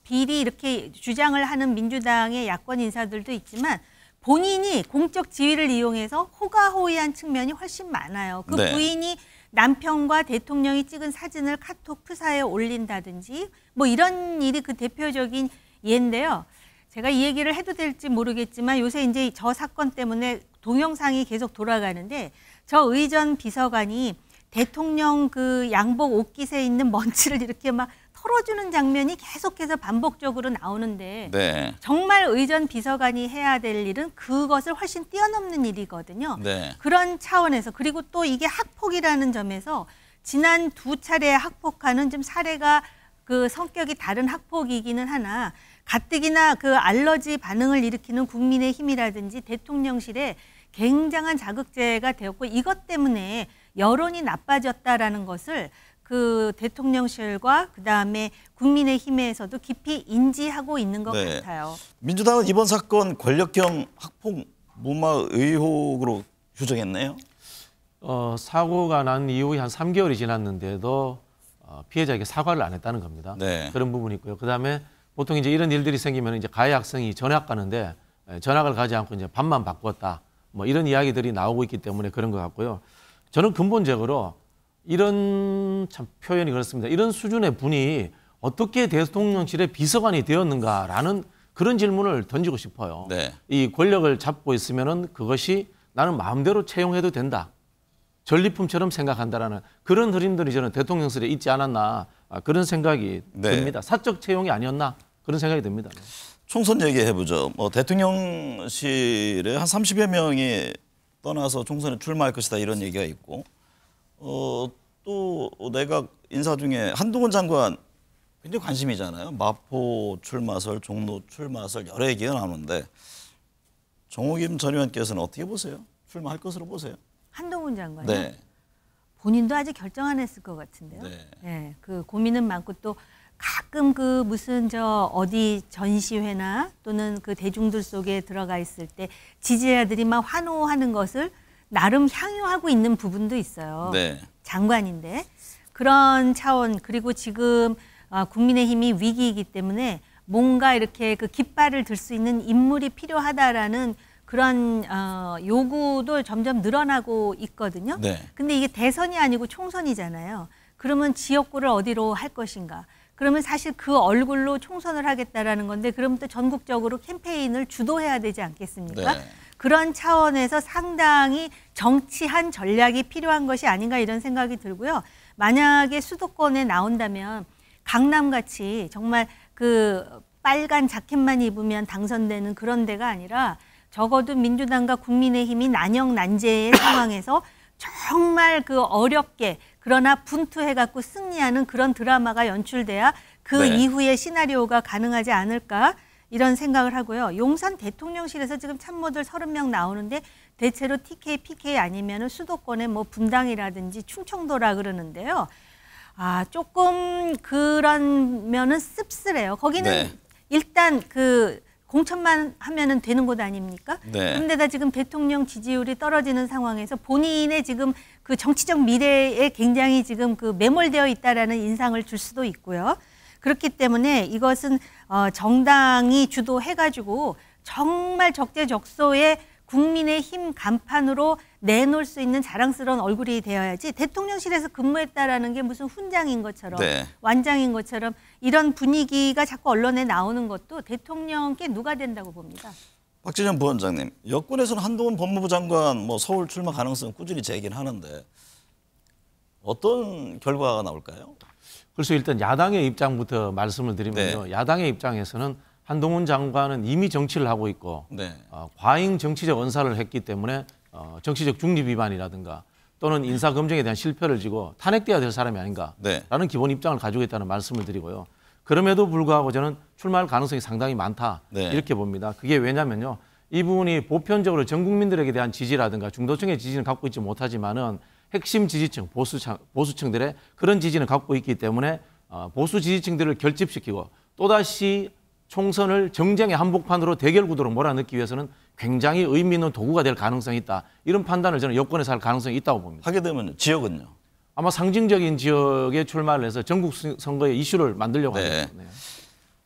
비리 이렇게 주장을 하는 민주당의 야권 인사들도 있지만 본인이 공적 지위를 이용해서 호가호위한 측면이 훨씬 많아요. 그 네. 부인이 남편과 대통령이 찍은 사진을 카톡 프사에 올린다든지 뭐 이런 일이 그 대표적인 예인데요. 제가 이 얘기를 해도 될지 모르겠지만 요새 이제 저 사건 때문에 동영상이 계속 돌아가는데 저 의전 비서관이 대통령 그 양복 옷깃에 있는 먼지를 이렇게 막 털어주는 장면이 계속해서 반복적으로 나오는데 네. 정말 의전 비서관이 해야 될 일은 그것을 훨씬 뛰어넘는 일이거든요. 네. 그런 차원에서 그리고 또 이게 학폭이라는 점에서 지난 2차례 학폭하는 좀 사례가 그 성격이 다른 학폭이기는 하나 가뜩이나 그 알러지 반응을 일으키는 국민의힘이라든지 대통령실에 굉장한 자극제가 되었고 이것 때문에 여론이 나빠졌다라는 것을 그 대통령실과 그다음에 국민의힘에서도 깊이 인지하고 있는 것 네. 같아요. 민주당은 이번 사건 권력형 학폭 무마 의혹으로 규정했네요. 사고가 난 이후에 한 3개월이 지났는데도 피해자에게 사과를 안 했다는 겁니다. 네. 그런 부분이 있고요. 그다음에 보통 이제 이런 일들이 생기면 이제 가해 학생이 전학 가는데 전학을 가지 않고 이제 반만 바꾸었다. 뭐 이런 이야기들이 나오고 있기 때문에 그런 것 같고요. 저는 근본적으로 이런 참 표현이 그렇습니다. 이런 수준의 분이 어떻게 대통령실의 비서관이 되었는가라는 그런 질문을 던지고 싶어요. 네. 이 권력을 잡고 있으면은 그것이 나는 마음대로 채용해도 된다. 전리품처럼 생각한다라는 그런 흐름들이 저는 대통령실에 있지 않았나 그런 생각이 네. 듭니다. 사적 채용이 아니었나 그런 생각이 듭니다. 총선 얘기해보죠. 대통령실에 한 30여 명이 떠나서 총선에 출마할 것이다 이런 얘기가 있고 또 내각 인사 중에 한동훈 장관 굉장히 관심이잖아요. 마포 출마설, 종로 출마설 여러 얘기가 나오는데 정호김 전 의원께서는 어떻게 보세요? 출마할 것으로 보세요? 한동훈 장관요? 네. 본인도 아직 결정 안 했을 것 같은데요. 네. 네, 그 고민은 많고 또 가끔 그 무슨 어디 전시회나 또는 그 대중들 속에 들어가 있을 때 지지자들이 막 환호하는 것을 나름 향유하고 있는 부분도 있어요. 네. 장관인데 그런 차원 그리고 지금 국민의힘이 위기이기 때문에 뭔가 이렇게 그 깃발을 들 수 있는 인물이 필요하다라는 그런 요구도 점점 늘어나고 있거든요. 네. 근데 이게 대선이 아니고 총선이잖아요. 그러면 지역구를 어디로 할 것인가? 그러면 사실 그 얼굴로 총선을 하겠다라는 건데 그러면 또 전국적으로 캠페인을 주도해야 되지 않겠습니까? 네. 그런 차원에서 상당히 정치한 전략이 필요한 것이 아닌가 이런 생각이 들고요. 만약에 수도권에 나온다면 강남같이 정말 그 빨간 자켓만 입으면 당선되는 그런 데가 아니라 적어도 민주당과 국민의힘이 난영난제의 상황에서 정말 그 어렵게 그러나 분투해갖고 승리하는 그런 드라마가 연출돼야 그 네. 이후의 시나리오가 가능하지 않을까 이런 생각을 하고요. 용산 대통령실에서 지금 참모들 30명 나오는데 대체로 TK, PK 아니면은 수도권의 뭐 분당이라든지 충청도라 그러는데요. 아, 조금 그런 면은 씁쓸해요. 거기는 네. 일단 그 공천만 하면은 되는 곳 아닙니까? 네. 그런데다 지금 대통령 지지율이 떨어지는 상황에서 본인의 지금 그 정치적 미래에 굉장히 지금 그 매몰되어 있다라는 인상을 줄 수도 있고요. 그렇기 때문에 이것은 정당이 주도해가지고 정말 적재적소에 국민의힘 간판으로 내놓을 수 있는 자랑스러운 얼굴이 되어야지 대통령실에서 근무했다라는 게 무슨 훈장인 것처럼 네. 완장인 것처럼 이런 분위기가 자꾸 언론에 나오는 것도 대통령께 누가 된다고 봅니다. 박진영 부원장님, 여권에서는 한동훈 법무부 장관 뭐 서울 출마 가능성 꾸준히 제기는 하는데 어떤 결과가 나올까요? 그래서 일단 야당의 입장부터 말씀을 드리면요. 네. 야당의 입장에서는 한동훈 장관은 이미 정치를 하고 있고 네. 과잉 정치적 언사를 했기 때문에 정치적 중립 위반이라든가 또는 인사검증에 대한 실패를 지고 탄핵돼야 될 사람이 아닌가라는 네. 기본 입장을 가지고 있다는 말씀을 드리고요. 그럼에도 불구하고 저는 출마할 가능성이 상당히 많다 네. 이렇게 봅니다. 그게 왜냐면요. 이분이 보편적으로 전 국민들에게 대한 지지라든가 중도층의 지지는 갖고 있지 못하지만은 핵심 지지층, 보수층들의 그런 지지는 갖고 있기 때문에 보수 지지층들을 결집시키고 또다시 총선을 정쟁의 한복판으로 대결 구도로 몰아넣기 위해서는 굉장히 의미 있는 도구가 될 가능성이 있다. 이런 판단을 저는 여권에서 할 가능성이 있다고 봅니다. 하게 되면 지역은요? 아마 상징적인 지역에 출마를 해서 전국 선거의 이슈를 만들려고 네. 하죠. 네.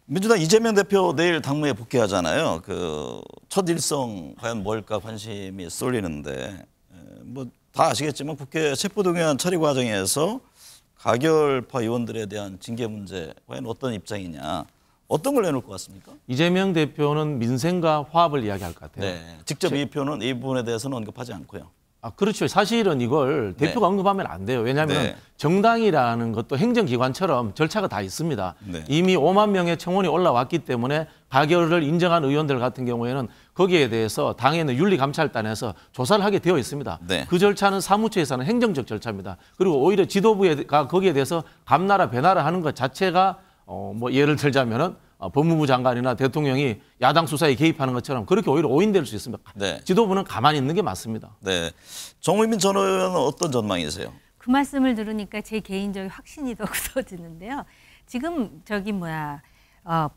민주당 이재명 대표 내일 당무에 복귀하잖아요. 그 첫 일성 과연 뭘까 관심이 쏠리는데 뭐 다 아시겠지만 국회 체포동의안 처리 과정에서 가결파 의원들에 대한 징계 문제 과연 어떤 입장이냐, 어떤 걸 내놓을 것 같습니까? 이재명 대표는 민생과 화합을 이야기할 것 같아요. 네, 직접 이 표는 이 부분에 대해서는 언급하지 않고요. 그렇죠. 사실은 이걸 대표가 언급하면 안 돼요. 왜냐하면 네. 정당이라는 것도 행정기관처럼 절차가 다 있습니다. 네. 이미 5만 명의 청원이 올라왔기 때문에 가결을 인정한 의원들 같은 경우에는 거기에 대해서 당에는 윤리감찰단에서 조사를 하게 되어 있습니다. 네. 그 절차는 사무처에서는 행정적 절차입니다. 그리고 오히려 지도부가 거기에 대해서 감나라 배나라 하는 것 자체가 뭐 예를 들자면은 법무부 장관이나 대통령이 야당 수사에 개입하는 것처럼 그렇게 오히려 오인될 수 있습니다. 네. 지도부는 가만히 있는 게 맞습니다. 네, 정의민 전 의원은 어떤 전망이세요? 그 말씀을 들으니까 제 개인적인 확신이 더 굳어지는데요. 지금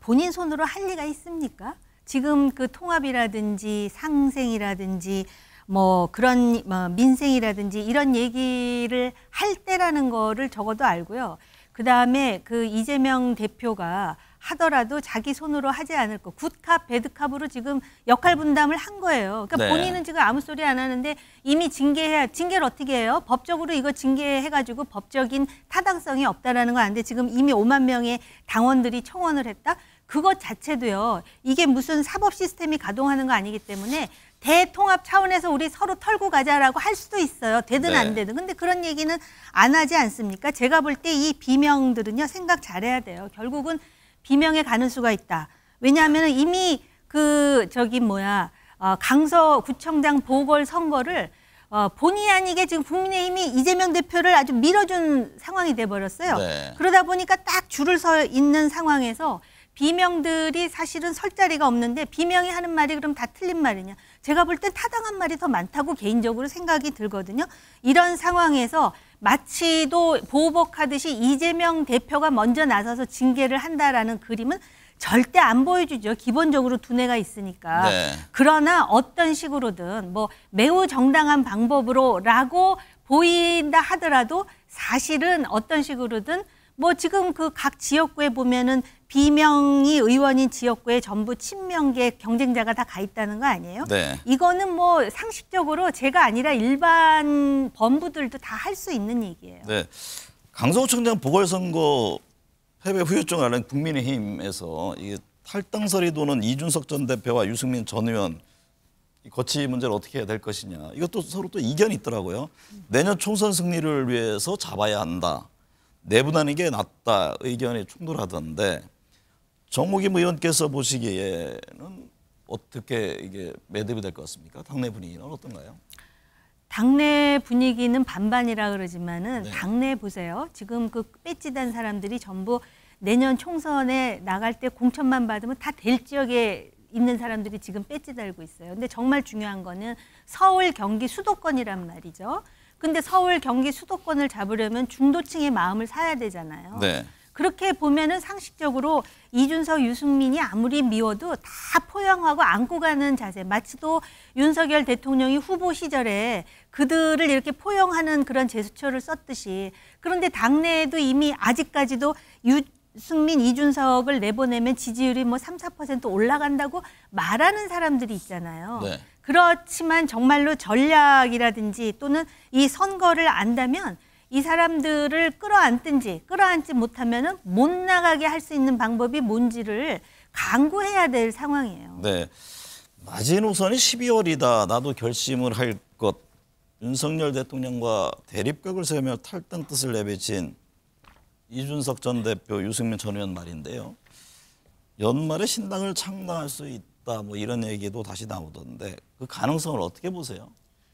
본인 손으로 할 리가 있습니까? 지금 그 통합이라든지 상생이라든지 뭐 그런 민생이라든지 이런 얘기를 할 때라는 거를 적어도 알고요. 그다음에 그 이재명 대표가 하더라도 자기 손으로 하지 않을 거. 굿캅, 배드캅으로 지금 역할 분담을 한 거예요. 그러니까 네. 본인은 지금 아무 소리 안 하는데 이미 징계를 어떻게 해요? 법적으로 이거 징계해가지고 법적인 타당성이 없다라는 거 아는데 지금 이미 5만 명의 당원들이 청원을 했다? 그것 자체도요. 이게 무슨 사법 시스템이 가동하는 거 아니기 때문에 대통합 차원에서 우리 서로 털고 가자라고 할 수도 있어요. 되든 네. 안 되든. 근데 그런 얘기는 안 하지 않습니까? 제가 볼 때 이 비명들은요. 생각 잘해야 돼요. 결국은 비명에 가는 수가 있다. 왜냐하면 이미 강서구청장 보궐선거를 본의 아니게 지금 국민의힘이 이재명 대표를 아주 밀어준 상황이 돼버렸어요. 네. 그러다 보니까 딱 줄을 서 있는 상황에서 비명들이 사실은 설 자리가 없는데 비명이 하는 말이 그럼 다 틀린 말이냐. 제가 볼 땐 타당한 말이 더 많다고 개인적으로 생각이 들거든요. 이런 상황에서 마치도 보복하듯이 이재명 대표가 먼저 나서서 징계를 한다라는 그림은 절대 안 보여주죠. 기본적으로 두뇌가 있으니까. 네. 그러나 어떤 식으로든 뭐 매우 정당한 방법으로라고 보인다 하더라도 사실은 어떤 식으로든 뭐 지금 그 각 지역구에 보면은 비명이 의원인 지역구에 전부 친명계 경쟁자가 다 가 있다는 거 아니에요? 네. 이거는 뭐 상식적으로 제가 아니라 일반 범부들도 다 할 수 있는 얘기예요. 네, 강서구청장 보궐선거 패배 후유증을 앓는 국민의힘에서 이게 탈당설이 도는 이준석 전 대표와 유승민 전 의원 거치 문제를 어떻게 해야 될 것이냐. 이것도 서로 또 이견이 있더라고요. 내년 총선 승리를 위해서 잡아야 한다. 내분하는 게 낫다. 의견이 충돌하던데 정무김 의원께서 보시기에는 어떻게 이게 매듭이 될 것 같습니까? 당내 분위기는 어떤가요? 당내 분위기는 반반이라 그러지만은 네. 당내 보세요. 지금 그 배지단 사람들이 전부 내년 총선에 나갈 때 공천만 받으면 다 될 지역에 있는 사람들이 지금 배지 달고 있어요. 근데 정말 중요한 거는 서울, 경기, 수도권이란 말이죠. 근데 서울, 경기, 수도권을 잡으려면 중도층의 마음을 사야 되잖아요. 네. 그렇게 보면은 상식적으로 이준석, 유승민이 아무리 미워도 다 포용하고 안고 가는 자세. 마치도 윤석열 대통령이 후보 시절에 그들을 이렇게 포용하는 그런 제스처를 썼듯이. 그런데 당내에도 이미 아직까지도 유승민, 이준석을 내보내면 지지율이 뭐 3, 4% 올라간다고 말하는 사람들이 있잖아요. 네. 그렇지만 정말로 전략이라든지 또는 이 선거를 안다면 이 사람들을 끌어안든지 끌어안지 못하면은 못 나가게 할 수 있는 방법이 뭔지를 강구해야 될 상황이에요. 네. 마지노선이 12월이다. 나도 결심을 할 것. 윤석열 대통령과 대립각을 세우며 탈당 뜻을 내비친 이준석 전 대표, 유승민 전 의원 말인데요. 연말에 신당을 창당할 수 있다. 뭐 이런 얘기도 다시 나오던데 그 가능성을 어떻게 보세요?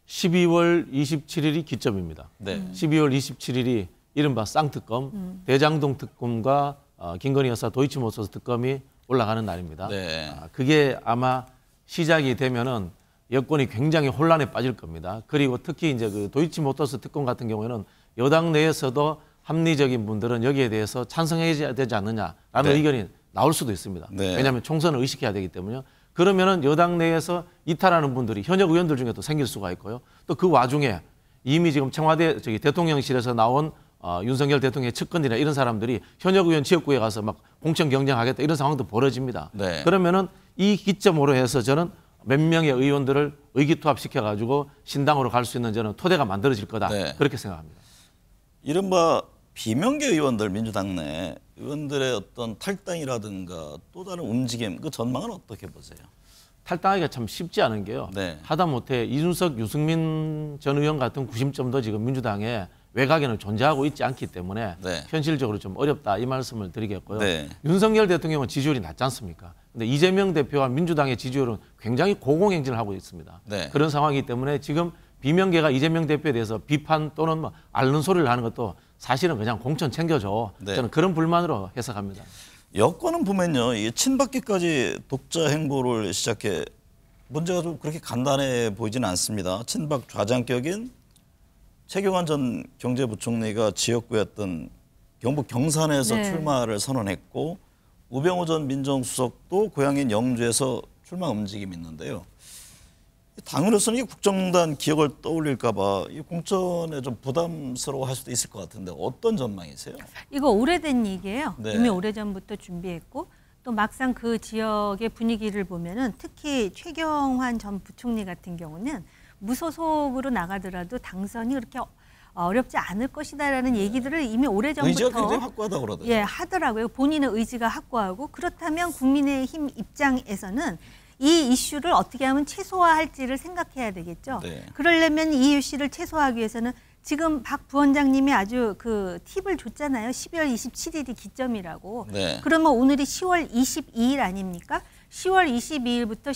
12월 27일이 기점입니다. 네. 12월 27일이 이른바 쌍특검, 대장동 특검과 김건희 여사 도이치모터스 특검이 올라가는 날입니다. 네. 그게 아마 시작이 되면은 여권이 굉장히 혼란에 빠질 겁니다. 그리고 특히 이제 그 도이치모터스 특검 같은 경우에는 여당 내에서도 합리적인 분들은 여기에 대해서 찬성해야 되지 않느냐라는 네. 의견이 나올 수도 있습니다. 네. 왜냐하면 총선을 의식해야 되기 때문에요. 그러면은 여당 내에서 이탈하는 분들이 현역 의원들 중에도 생길 수가 있고요. 또 그 와중에 이미 지금 청와대 대통령실에서 나온 윤석열 대통령의 측근이나 이런 사람들이 현역 의원 지역구에 가서 막 공천 경쟁하겠다 이런 상황도 벌어집니다. 네. 그러면은 이 기점으로 해서 저는 몇 명의 의원들을 의기투합시켜가지고 신당으로 갈 수 있는 저는 토대가 만들어질 거다. 네. 그렇게 생각합니다. 이른바 비명계 의원들, 민주당 내 의원들의 어떤 탈당이라든가 또 다른 움직임, 그 전망은 어떻게 보세요? 탈당하기가 참 쉽지 않은 게요. 네. 하다못해 이준석, 유승민 전 의원 같은 구심점도 지금 민주당에 외곽에는 존재하고 있지 않기 때문에 네. 현실적으로 좀 어렵다 이 말씀을 드리겠고요. 네. 윤석열 대통령은 지지율이 낮지 않습니까? 근데 이재명 대표와 민주당의 지지율은 굉장히 고공행진을 하고 있습니다. 네. 그런 상황이기 때문에 지금 비명계가 이재명 대표에 대해서 비판 또는 뭐 앓는 소리를 하는 것도 사실은 그냥 공천 챙겨줘. 네. 저는 그런 불만으로 해석합니다. 여권은 보면요, 이 친박계까지 독자 행보를 시작해 문제가 좀 그렇게 간단해 보이지는 않습니다. 친박 좌장격인 최경환 전 경제부총리가 지역구였던 경북 경산에서 네. 출마를 선언했고 우병우 전 민정수석도 고향인 영주에서 출마 움직임이 있는데요. 당으로서는 이 국정농단 기억을 떠올릴까 봐 이 공천에 좀 부담스러워할 수도 있을 것 같은데 어떤 전망이세요? 이거 오래된 얘기예요. 네. 이미 오래전부터 준비했고 또 막상 그 지역의 분위기를 보면은 특히 최경환 전 부총리 같은 경우는 무소속으로 나가더라도 당선이 그렇게 어렵지 않을 것이다라는 얘기들을 이미 오래전부터 의지가 굉장히 확고하다고 그러더라고요. 예, 하더라고요. 본인의 의지가 확고하고 그렇다면 국민의힘 입장에서는 이 이슈를 어떻게 하면 최소화할지를 생각해야 되겠죠. 네. 그러려면 이 이슈를 최소화하기 위해서는 지금 박 부원장님이 아주 그 팁을 줬잖아요. 12월 27일이 기점이라고. 네. 그러면 오늘이 10월 22일 아닙니까? 10월 22일부터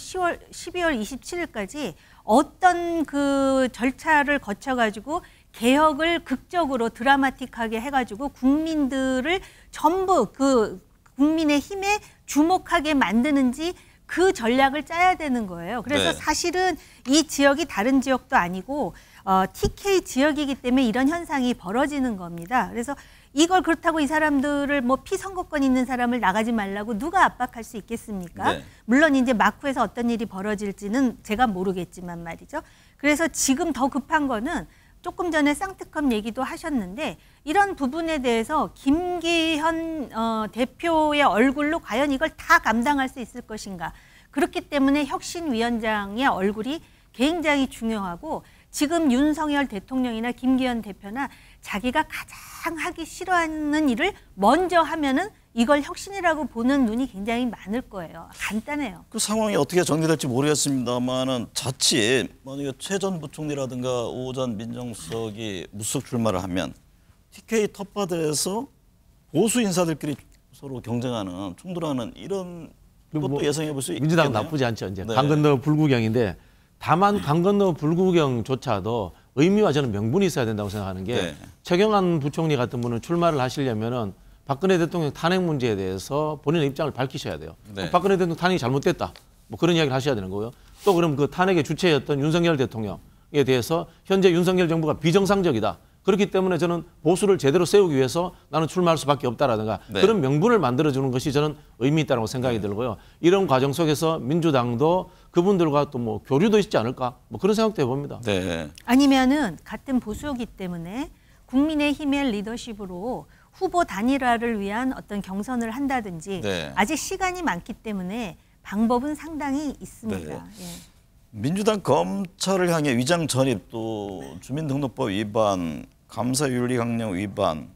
12월 27일까지 어떤 그 절차를 거쳐가지고 개혁을 극적으로 드라마틱하게 해가지고 국민들을 전부 그 국민의힘에 주목하게 만드는지 그 전략을 짜야 되는 거예요. 그래서 네. 사실은 이 지역이 다른 지역도 아니고 TK 지역이기 때문에 이런 현상이 벌어지는 겁니다. 그래서 이걸 그렇다고 이 사람들을 뭐 피선거권 있는 사람을 나가지 말라고 누가 압박할 수 있겠습니까? 네. 물론 이제 마쿠에서 어떤 일이 벌어질지는 제가 모르겠지만 말이죠. 그래서 지금 더 급한 거는 조금 전에 쌍특검 얘기도 하셨는데 이런 부분에 대해서 김기현 대표의 얼굴로 과연 이걸 다 감당할 수 있을 것인가. 그렇기 때문에 혁신위원장의 얼굴이 굉장히 중요하고 지금 윤석열 대통령이나 김기현 대표나 자기가 가장 하기 싫어하는 일을 먼저 하면은 이걸 혁신이라고 보는 눈이 굉장히 많을 거예요. 간단해요. 그 상황이 어떻게 정리될지 모르겠습니다만은 자칫 만약에 최 전 부총리라든가 오 전 민정수석이 무소속 출마를 하면 TK 텃밭에서 보수 인사들끼리 서로 경쟁하는 충돌하는 이런 것도 뭐 예상해 볼 수 있겠네요. 민주당 나쁘지 않죠. 이제 네. 강 건너 불구경인데 다만 강 건너 불구경조차도 의미와 저는 명분이 있어야 된다고 생각하는 게 네. 최경환 부총리 같은 분은 출마를 하시려면은 박근혜 대통령 탄핵 문제에 대해서 본인의 입장을 밝히셔야 돼요. 네. 박근혜 대통령 탄핵이 잘못됐다. 뭐 그런 이야기를 하셔야 되는 거고요. 또 그럼 그 탄핵의 주체였던 윤석열 대통령에 대해서 현재 윤석열 정부가 비정상적이다. 그렇기 때문에 저는 보수를 제대로 세우기 위해서 나는 출마할 수밖에 없다라든가 네. 그런 명분을 만들어주는 것이 저는 의미 있다고 생각이 들고요. 이런 과정 속에서 민주당도 그분들과 또 뭐 교류도 있지 않을까 뭐 그런 생각도 해봅니다. 네. 아니면은 같은 보수이기 때문에 국민의힘의 리더십으로 후보 단일화를 위한 어떤 경선을 한다든지 네. 아직 시간이 많기 때문에 방법은 상당히 있습니다. 네. 예. 민주당 검찰을 향해 위장 전입 또 주민등록법 위반, 감사윤리 강령 위반,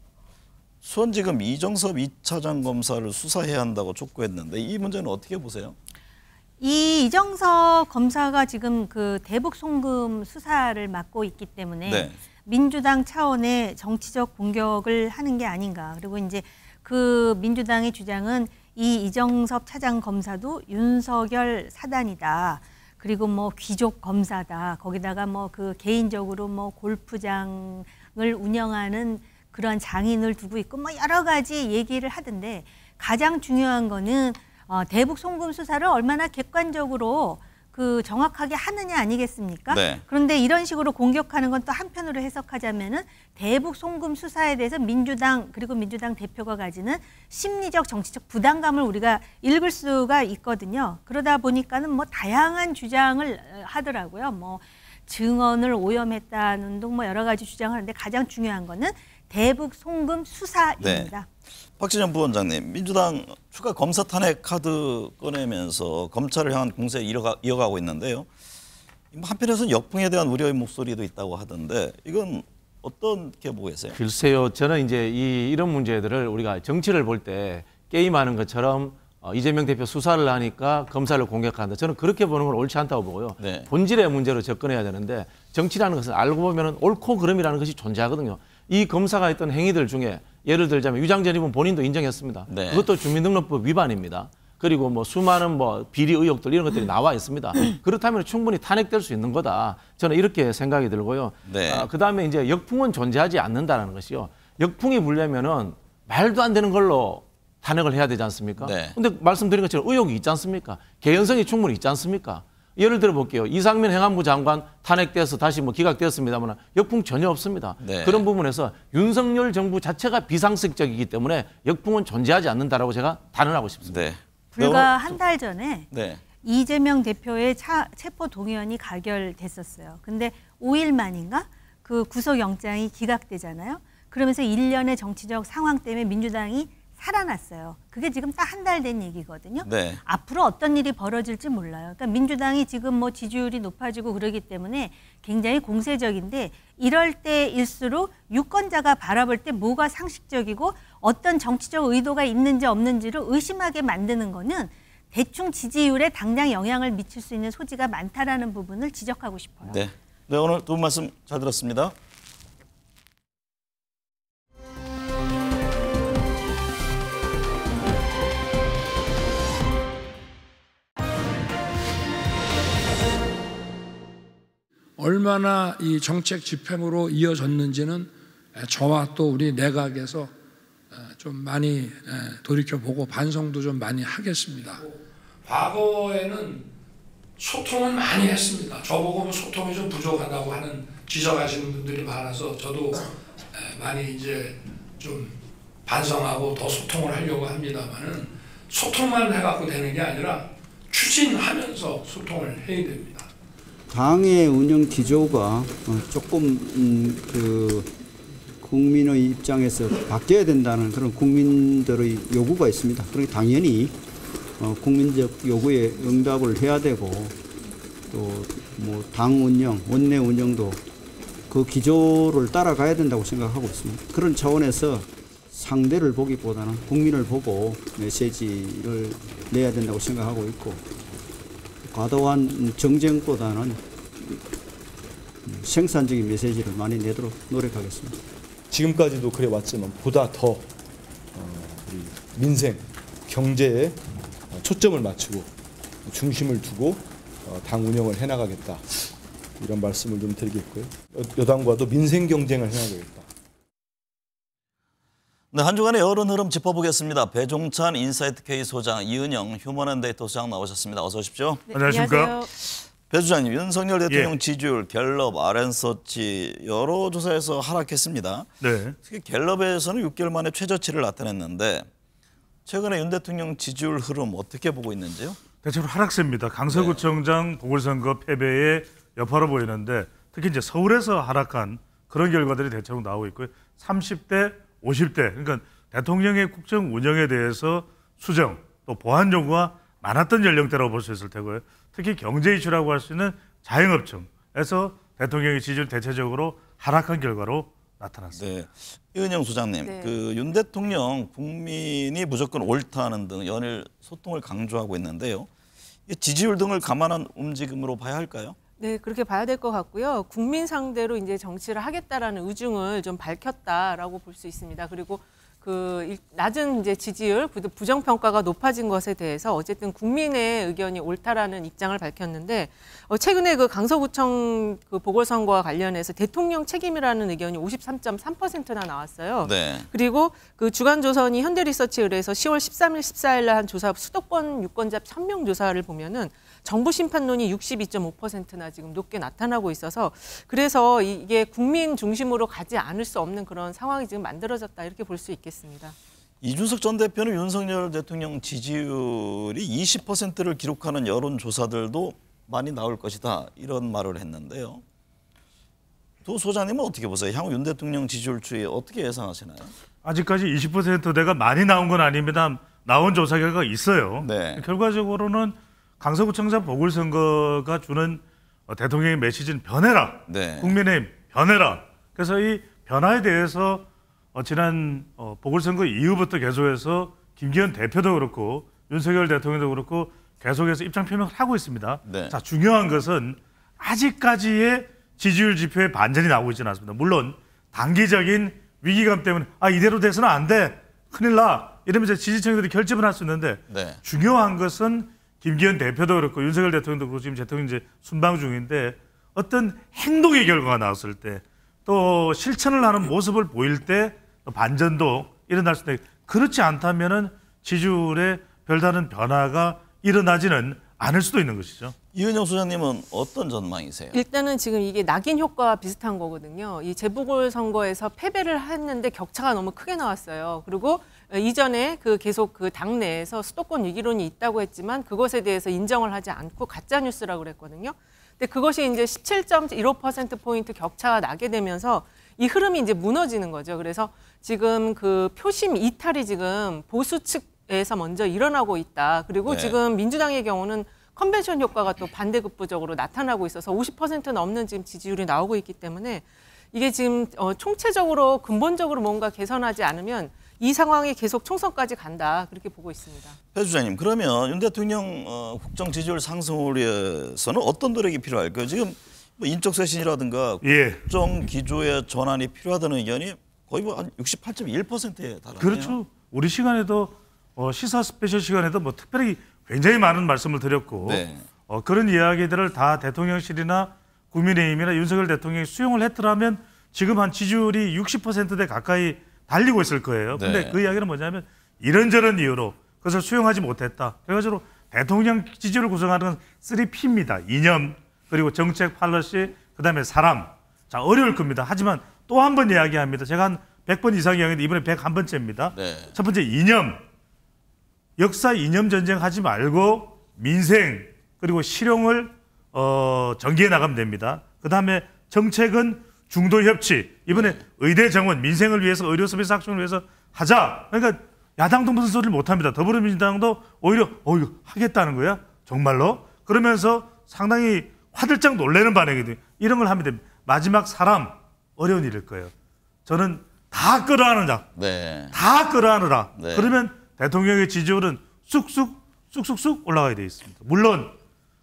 수원지검 이정섭 2차장 검사를 수사해야 한다고 촉구했는데 이 문제는 어떻게 보세요? 이 이정섭 검사가 지금 그 대북 송금 수사를 맡고 있기 때문에 네. 민주당 차원의 정치적 공격을 하는 게 아닌가. 그리고 이제 그 민주당의 주장은 이 이정섭 차장 검사도 윤석열 사단이다. 그리고 뭐 귀족 검사다. 거기다가 뭐 그 개인적으로 뭐 골프장을 운영하는 그런 장인을 두고 있고 뭐 여러 가지 얘기를 하던데 가장 중요한 거는 대북 송금 수사를 얼마나 객관적으로 그 정확하게 하느냐 아니겠습니까? 네. 그런데 이런 식으로 공격하는 건 또 한편으로 해석하자면은 대북 송금 수사에 대해서 민주당 그리고 민주당 대표가 가지는 심리적 정치적 부담감을 우리가 읽을 수가 있거든요. 그러다 보니까는 뭐 다양한 주장을 하더라고요. 뭐 증언을 오염했다는 등 뭐 여러 가지 주장을 하는데 가장 중요한 거는 대북 송금 수사입니다. 네. 박진영 부원장님, 민주당 추가 검사 탄핵 카드 꺼내면서 검찰을 향한 공세 이어가고 있는데요. 한편에서는 역풍에 대한 우려의 목소리도 있다고 하던데 이건 어떻게 보고 계세요? 글쎄요, 저는 이제 이런 문제들을 우리가 정치를 볼 때 게임하는 것처럼 이재명 대표 수사를 하니까 검사를 공격한다. 저는 그렇게 보는 건 옳지 않다고 보고요. 네. 본질의 문제로 접근해야 되는데 정치라는 것은 알고 보면 옳고 그름이라는 것이 존재하거든요. 이 검사가 했던 행위들 중에 예를 들자면 위장전입은 본인도 인정했습니다. 네. 그것도 주민등록법 위반입니다. 그리고 뭐 수많은 뭐 비리 의혹들 이런 것들이 나와 있습니다. 그렇다면 충분히 탄핵될 수 있는 거다. 저는 이렇게 생각이 들고요. 네. 그다음에 이제 역풍은 존재하지 않는다는 것이요. 역풍이 불려면은 말도 안 되는 걸로 탄핵을 해야 되지 않습니까? 네. 근데 말씀드린 것처럼 의혹이 있지 않습니까? 개연성이 충분히 있지 않습니까? 예를 들어 볼게요. 이상민 행안부 장관 탄핵돼서 다시 뭐 기각되었습니다만 역풍 전혀 없습니다. 네. 그런 부분에서 윤석열 정부 자체가 비상식적이기 때문에 역풍은 존재하지 않는다라고 제가 단언하고 싶습니다. 네. 불과 한 달 전에 네. 이재명 대표의 체포 동의안이 가결됐었어요. 근데 5일 만인가 그 구속영장이 기각되잖아요. 그러면서 1년의 정치적 상황 때문에 민주당이 살아났어요. 그게 지금 딱 한 달 된 얘기거든요. 네. 앞으로 어떤 일이 벌어질지 몰라요. 그러니까 민주당이 지금 뭐 지지율이 높아지고 그러기 때문에 굉장히 공세적인데 이럴 때일수록 유권자가 바라볼 때 뭐가 상식적이고 어떤 정치적 의도가 있는지 없는지를 의심하게 만드는 거는 대충 지지율에 당장 영향을 미칠 수 있는 소지가 많다라는 부분을 지적하고 싶어요. 네. 네, 오늘 두 분 말씀 잘 들었습니다. 얼마나 이 정책 집행으로 이어졌는지는 저와 또 우리 내각에서 좀 많이 돌이켜보고 반성도 좀 많이 하겠습니다. 과거에는 소통은 많이 했습니다. 저보고 소통이 좀 부족하다고 하는 지적하시는 분들이 많아서 저도 많이 이제 좀 반성하고 더 소통을 하려고 합니다만은 소통만 해갖고 되는 게 아니라 추진하면서 소통을 해야 됩니다. 당의 운영 기조가 조금 그 국민의 입장에서 바뀌어야 된다는 그런 국민들의 요구가 있습니다. 그러니 당연히 국민적 요구에 응답을 해야 되고 또 뭐 당 운영, 원내 운영도 그 기조를 따라가야 된다고 생각하고 있습니다. 그런 차원에서 상대를 보기보다는 국민을 보고 메시지를 내야 된다고 생각하고 있고, 과도한 정쟁보다는 생산적인 메시지를 많이 내도록 노력하겠습니다. 지금까지도 그래 왔지만 보다 더 우리 민생, 경제에 초점을 맞추고 중심을 두고 당 운영을 해나가겠다, 이런 말씀을 좀 드리겠고요. 여당과도 민생 경쟁을 해나가겠다. 네, 한 주간의 여론 흐름 짚어보겠습니다. 배종찬 인사이트K 소장, 이은영 휴먼앤데이터 소장 나오셨습니다. 어서 오십시오. 네, 안녕하십니까. 배 소장님, 윤석열 대통령 지지율 갤럽, RN서치 여러 조사에서 하락했습니다. 네. 특히 갤럽에서는 6개월 만에 최저치를 나타냈는데 최근에 윤 대통령 지지율 흐름 어떻게 보고 있는지요? 대체로 하락세입니다. 강서구청장 보궐선거 패배의 여파로 보이는데 특히 이제 서울에서 하락한 그런 결과들이 대체로 나오고 있고요. 30대, 50대, 그러니까 대통령의 국정 운영에 대해서 수정, 또 보완 요구가 많았던 연령대라고 볼 수 있을 테고요. 특히 경제 이슈라고 할 수 있는 자영업층에서 대통령의 지지율 대체적으로 하락한 결과로 나타났습니다. 네. 이은영 소장님, 네. 윤 대통령 국민이 무조건 옳다는 등 연일 소통을 강조하고 있는데요. 지지율 등을 감안한 움직임으로 봐야 할까요? 네, 그렇게 봐야 될 것 같고요. 국민 상대로 이제 정치를 하겠다라는 의중을 좀 밝혔다라고 볼 수 있습니다. 그리고 그 낮은 이제 지지율, 부정평가가 높아진 것에 대해서 어쨌든 국민의 의견이 옳다라는 입장을 밝혔는데 최근에 그 강서구청 그 보궐선거와 관련해서 대통령 책임이라는 의견이 53.3%나 나왔어요. 네. 그리고 그 주간조선이 현대리서치에 의해서 10월 13일, 14일 날 한 조사, 수도권 유권자 1000명 조사를 보면은 정부 심판론이 62.5%나 지금 높게 나타나고 있어서 그래서 이게 국민 중심으로 가지 않을 수 없는 그런 상황이 지금 만들어졌다 이렇게 볼 수 있겠습니다. 이준석 전 대표는 윤석열 대통령 지지율이 20%를 기록하는 여론조사들도 많이 나올 것이다 이런 말을 했는데요. 두 소장님은 어떻게 보세요? 향후 윤 대통령 지지율 추이 어떻게 예상하시나요? 아직까지 20%대가 많이 나온 건 아닙니다. 나온 조사 결과가 있어요. 네. 결과적으로는 강서구청장 보궐선거가 주는 대통령의 메시지는 변해라. 네. 국민의힘 변해라. 그래서 이 변화에 대해서 지난 보궐선거 이후부터 계속해서 김기현 대표도 그렇고 윤석열 대통령도 그렇고 계속해서 입장 표명을 하고 있습니다. 네. 자, 중요한 것은 아직까지의 지지율 지표에 반전이 나오고 있지는 않습니다. 물론 단기적인 위기감 때문에 이대로 돼서는 안 돼. 큰일 나. 이러면서 지지층들이 결집을 할 수 있는데 네. 중요한 것은 김기현 대표도 그렇고 윤석열 대통령도 그렇고 지금 대통령 이제 순방 중인데 어떤 행동의 결과가 나왔을 때 또 실천을 하는 모습을 보일 때 반전도 일어날 수 있다. 그렇지 않다면은 지지율에 별다른 변화가 일어나지는 않을 수도 있는 것이죠. 이은영 소장님은 어떤 전망이세요? 일단은 지금 이게 낙인 효과와 비슷한 거거든요. 이 재보궐선거에서 패배를 했는데 격차가 너무 크게 나왔어요. 그리고 이전에 계속 그 당내에서 수도권 위기론이 있다고 했지만 그것에 대해서 인정을 하지 않고 가짜 뉴스라고 그랬거든요. 근데 그것이 이제 17.15%포인트 격차가 나게 되면서 이 흐름이 이제 무너지는 거죠. 그래서 지금 그 표심 이탈이 지금 보수 측에서 먼저 일어나고 있다. 그리고 네. 지금 민주당의 경우는 컨벤션 효과가 또 반대급부적으로 나타나고 있어서 50% 넘는 지금 지지율이 나오고 있기 때문에 이게 지금 총체적으로 근본적으로 뭔가 개선하지 않으면 이 상황이 계속 총선까지 간다 그렇게 보고 있습니다. 배 주장님, 그러면 윤 대통령 국정 지지율 상승을 위해서는 어떤 노력이 필요할까요? 지금 뭐 인적 쇄신이라든가 국정 기조의 전환이 필요하다는 의견이 거의 뭐 한 68.1%에 달하네요. 그렇죠. 우리 시간에도 시사 스페셜 시간에도 뭐 특별히 굉장히 많은 말씀을 드렸고 네. 그런 이야기들을 다 대통령실이나 국민의힘이나 윤석열 대통령이 수용을 했더라면 지금 한 지지율이 60%대 가까이 달리고 있을 거예요. 근데 네. 그 이야기는 뭐냐면 이런저런 이유로 그것을 수용하지 못했다. 그래가지고 대통령 지지율을 구성하는 건 3P입니다. 이념, 그리고 정책, 팔러시, 그다음에 사람. 자, 어려울 겁니다. 하지만 또 한 번 이야기합니다. 제가 한 100번 이상 이야기했는데 이번에 101번째입니다. 네. 첫 번째 이념. 역사 이념 전쟁 하지 말고 민생 그리고 실용을 전개해 나가면 됩니다. 그다음에 정책은 중도 협치. 이번에 의대 정원, 민생을 위해서 의료 서비스 확충을 위해서 하자. 그러니까 야당도 무슨 소리를 못 합니다. 더불어민주당도 오히려 이거 하겠다는 거야? 정말로? 그러면서 상당히 화들짝 놀라는 반응이거든요. 이런 걸 하면 됩니다. 마지막 사람. 어려운 일일 거예요. 저는 다 끌어안으자. 네. 다 끌어안으라. 네. 그러면 대통령의 지지율은 쑥쑥 올라가게 돼 있습니다. 물론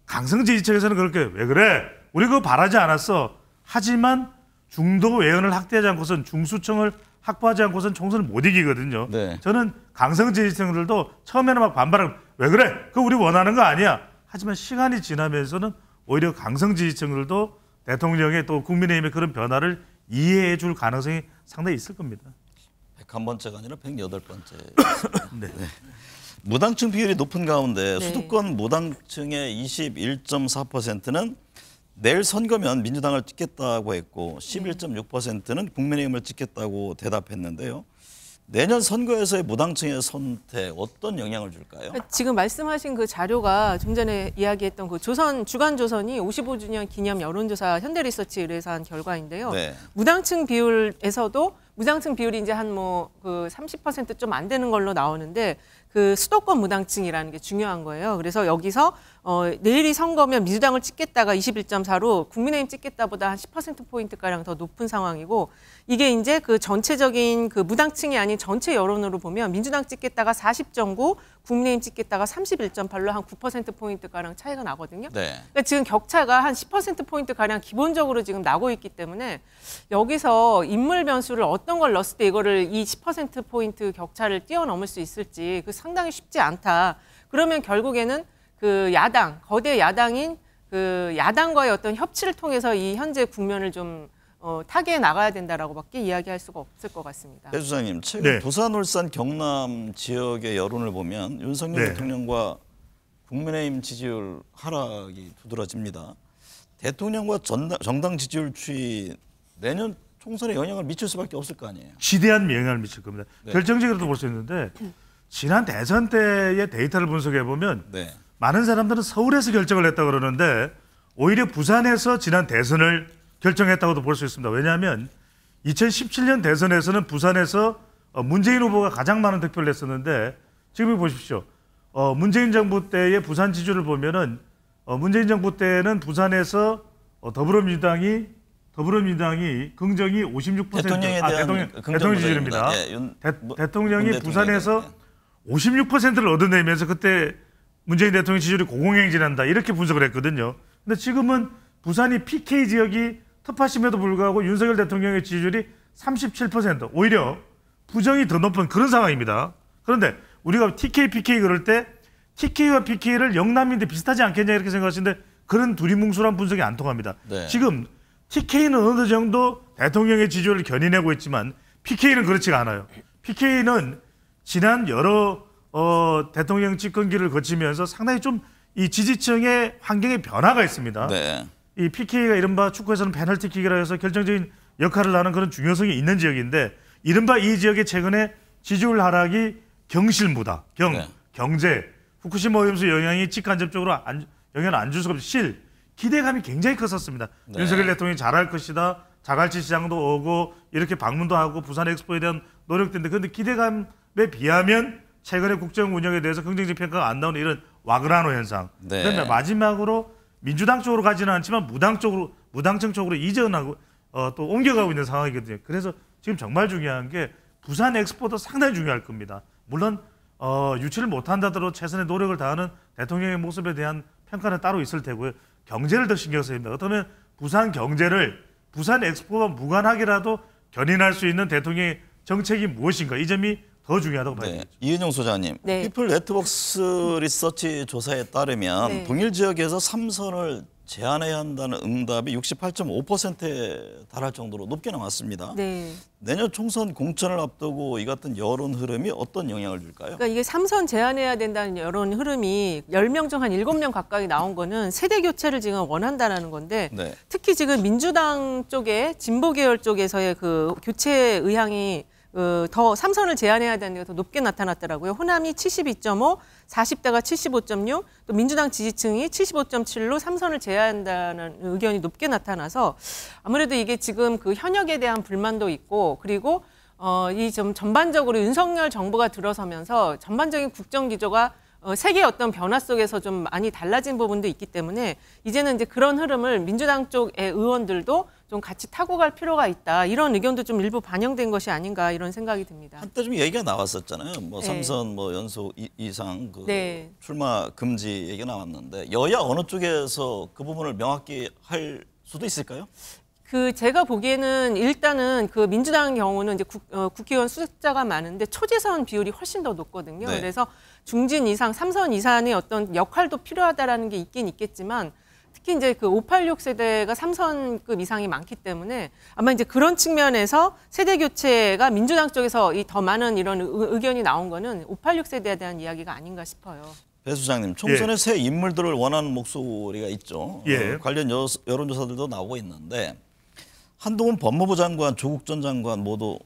강성 지지층에서는 그렇게 왜 그래? 우리 그거 바라지 않았어. 하지만 중도 외연을 확대하지 않고선 중수층을 확보하지 않고선 총선을 못 이기거든요. 네. 저는 강성 지지층들도 처음에는 막 반발하고 왜 그래? 그거 우리 원하는 거 아니야. 하지만 시간이 지나면서는 오히려 강성 지지층들도 대통령의 또 국민의힘의 그런 변화를 이해해 줄 가능성이 상당히 있을 겁니다. 101번째가 아니라 108번째. 네. 네. 무당층 비율이 높은 가운데 네. 수도권 무당층의 21.4%는 내일 선거면 민주당을 찍겠다고 했고 11.6%는 국민의힘을 찍겠다고 대답했는데요. 내년 선거에서의 무당층의 선택 어떤 영향을 줄까요? 지금 말씀하신 그 자료가 좀 전에 이야기했던 그 주간조선이 55주년 기념 여론조사 현대리서치 의뢰해서 한 결과인데요. 네. 무당층 비율에서도 무당층 비율이 이제 한 뭐 그 30% 좀 안 되는 걸로 나오는데 그 수도권 무당층이라는 게 중요한 거예요. 그래서 여기서 내일이 선거면 민주당을 찍겠다가 21.4로 국민의힘 찍겠다보다 한 10%포인트가량 더 높은 상황이고 이게 이제 그 전체적인 그 무당층이 아닌 전체 여론으로 보면 민주당 찍겠다가 40.9, 국민의힘 찍겠다가 31.8로 한 9%포인트가량 차이가 나거든요. 네. 그러니까 지금 격차가 한 10%포인트가량 기본적으로 지금 나고 있기 때문에 여기서 인물 변수를 어떤 걸 넣었을 때 이거를 이 10%포인트 격차를 뛰어넘을 수 있을지 그 상당히 쉽지 않다. 그러면 결국에는 그 야당, 거대 야당인 그 야당과의 어떤 협치를 통해서 이 현재 국면을 좀 타개해 나가야 된다라고밖에 이야기할 수가 없을 것 같습니다. 배 수장님, 최근 네. 부산, 울산, 경남 지역의 여론을 보면 윤석열 네. 대통령과 국민의힘 지지율 하락이 두드러집니다. 대통령과 정당 지지율 추이 내년 총선에 영향을 미칠 수밖에 없을 거 아니에요. 지대한 영향을 미칠 겁니다. 네. 결정적으로도 볼 수 있는데 지난 대선 때의 데이터를 분석해 보면 네. 많은 사람들은 서울에서 결정을 했다고 그러는데 오히려 부산에서 지난 대선을 결정했다고도 볼 수 있습니다. 왜냐하면 2017년 대선에서는 부산에서 문재인 후보가 가장 많은 득표를 냈었는데 지금 보십시오. 문재인 정부 때의 부산 지지율을 보면은 문재인 정부 때는 부산에서 더불어민주당이 긍정이 56% 대통령에 대한 대통령 지지율입니다. 예, 대통령이 부산에서 56%를 얻어내면서 그때 문재인 대통령 지지율이 고공행진한다 이렇게 분석을 했거든요. 근데 지금은 부산이 PK 지역이 텃밭임에도 불구하고 윤석열 대통령의 지지율이 37%, 오히려 부정이 더 높은 그런 상황입니다. 그런데 우리가 TK, PK 그럴 때 TK와 PK를 영남인데 비슷하지 않겠냐 이렇게 생각하시는데 그런 두리뭉술한 분석이 안 통합니다. 네. 지금 TK는 어느 정도 대통령의 지지율을 견인하고 있지만 PK는 그렇지가 않아요. PK는 지난 여러 대통령 집권기를 거치면서 상당히 좀 이 지지층의 환경에 변화가 있습니다. 네. 이 PK가 이른바 축구에서는 페널티킥이라 해서 결정적인 역할을 하는 그런 중요성이 있는 지역인데 이른바 이 지역의 최근에 지지율 하락이 경실무다, 경제, 후쿠시마 오염수 영향이 직간접적으로 영향을 안 줄 수가 없이 기대감이 굉장히 컸었습니다. 네. 윤석열 대통령이 잘할 것이다. 자갈치 시장도 오고 이렇게 방문도 하고 부산 엑스포에 대한 노력들인데 그런데 기대감에 비하면 최근에 국정 운영에 대해서 긍정적 평가가 안 나오는 이런 와그라노 현상. 네. 그다음에 마지막으로 민주당 쪽으로 가지는 않지만 무당층 쪽으로 이전하고 또 옮겨가고 있는 상황이거든요. 그래서 지금 정말 중요한 게 부산 엑스포도 상당히 중요할 겁니다. 물론 유치를 못한다더라도 최선의 노력을 다하는 대통령의 모습에 대한 평가는 따로 있을 테고요. 경제를 더 신경 써야 됩니다. 어쩌면 부산 경제를 부산 엑스포와 무관하게라도 견인할 수 있는 대통령의 정책이 무엇인가 이 점이 더 중요하다고 봐야 됩니다. 이은영 소장님, 네. 피플 네트워크스 리서치 조사에 따르면 네. 동일 지역에서 3선을 제한해야 한다는 응답이 68.5%에 달할 정도로 높게 나왔습니다. 네. 내년 총선 공천을 앞두고 이 같은 여론 흐름이 어떤 영향을 줄까요? 그러니까 이게 3선 제한해야 된다는 여론 흐름이 10명 중 한 7명 가까이 나온 거는 세대 교체를 지금 원한다라는 건데 네. 특히 지금 민주당 쪽에 진보 계열 쪽에서의 그 교체 의향이 더 3선을 제한해야 되는 게 더 높게 나타났더라고요. 호남이 72.5, 40대가 75.6, 또 민주당 지지층이 75.7로 3선을 제한한다는 의견이 높게 나타나서 아무래도 이게 지금 그 현역에 대한 불만도 있고 그리고 이 좀 전반적으로 윤석열 정부가 들어서면서 전반적인 국정 기조가 세계의 어떤 변화 속에서 좀 많이 달라진 부분도 있기 때문에 이제는 이제 그런 흐름을 민주당 쪽의 의원들도 좀 같이 타고 갈 필요가 있다. 이런 의견도 좀 일부 반영된 것이 아닌가 이런 생각이 듭니다. 한때 좀 얘기가 나왔었잖아요. 뭐 네. 3선 뭐 연속 이상 그 네. 출마 금지 얘기가 나왔는데 여야 어느 쪽에서 그 부분을 명확히 할 수도 있을까요? 제가 보기에는 일단은 그 민주당 경우는 이제 국회의원 숫자가 많은데 초재선 비율이 훨씬 더 높거든요. 네. 그래서 중진 이상, 3선 이상의 어떤 역할도 필요하다라는 게 있긴 있겠지만 특히 이제 그 586 세대가 3선급 이상이 많기 때문에 아마 이제 그런 측면에서 세대 교체가 민주당 쪽에서 더 많은 이런 의견이 나온 거는 586 세대에 대한 이야기가 아닌가 싶어요. 배 수장님, 총선에 새 인물들을 원하는 목소리가 있죠. 관련 여론조사들도 나오고 있는데 한동훈 법무부 장관, 조국 전 장관 모두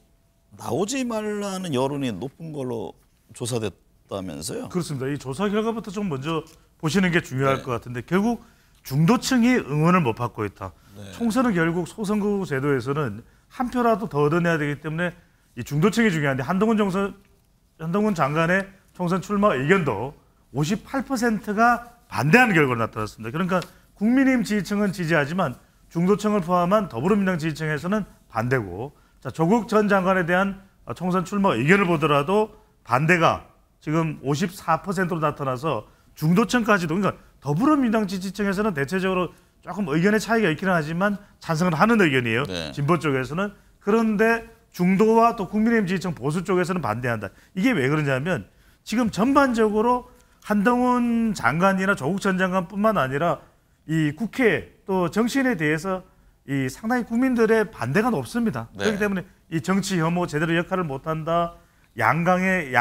나오지 말라는 여론이 높은 걸로 조사됐다면서요? 그렇습니다. 이 조사 결과부터 좀 먼저 보시는 게 중요할 것 같은데 결국 중도층이 응원을 못 받고 있다. 총선은 결국 소선거 제도에서는 한 표라도 더 얻어내야 되기 때문에 이 중도층이 중요한데 한동훈 장관의 총선 출마 의견도 58%가 반대하는 결과가 나타났습니다. 그러니까 국민의힘 지지층은 지지하지만 중도층을 포함한 더불어민주당 지지층에서는 반대고, 자, 조국 전 장관에 대한 총선 출마 의견을 보더라도 반대가 지금 54%로 나타나서 중도층까지도, 그러니까 더불어민주당 지지층에서는 대체적으로 조금 의견의 차이가 있기는 하지만 찬성을 하는 의견이에요. 진보 쪽에서는. 그런데 중도와 또 국민의힘 지지층 보수 쪽에서는 반대한다. 이게 왜 그러냐면 지금 전반적으로 한동훈 장관이나 조국 전 장관뿐만 아니라 이 국회 또 정치인에 대해서 이 상당히 국민들의 반대가 높습니다. 그렇기 때문에 이 정치 혐오 제대로 역할을 못한다. 양당의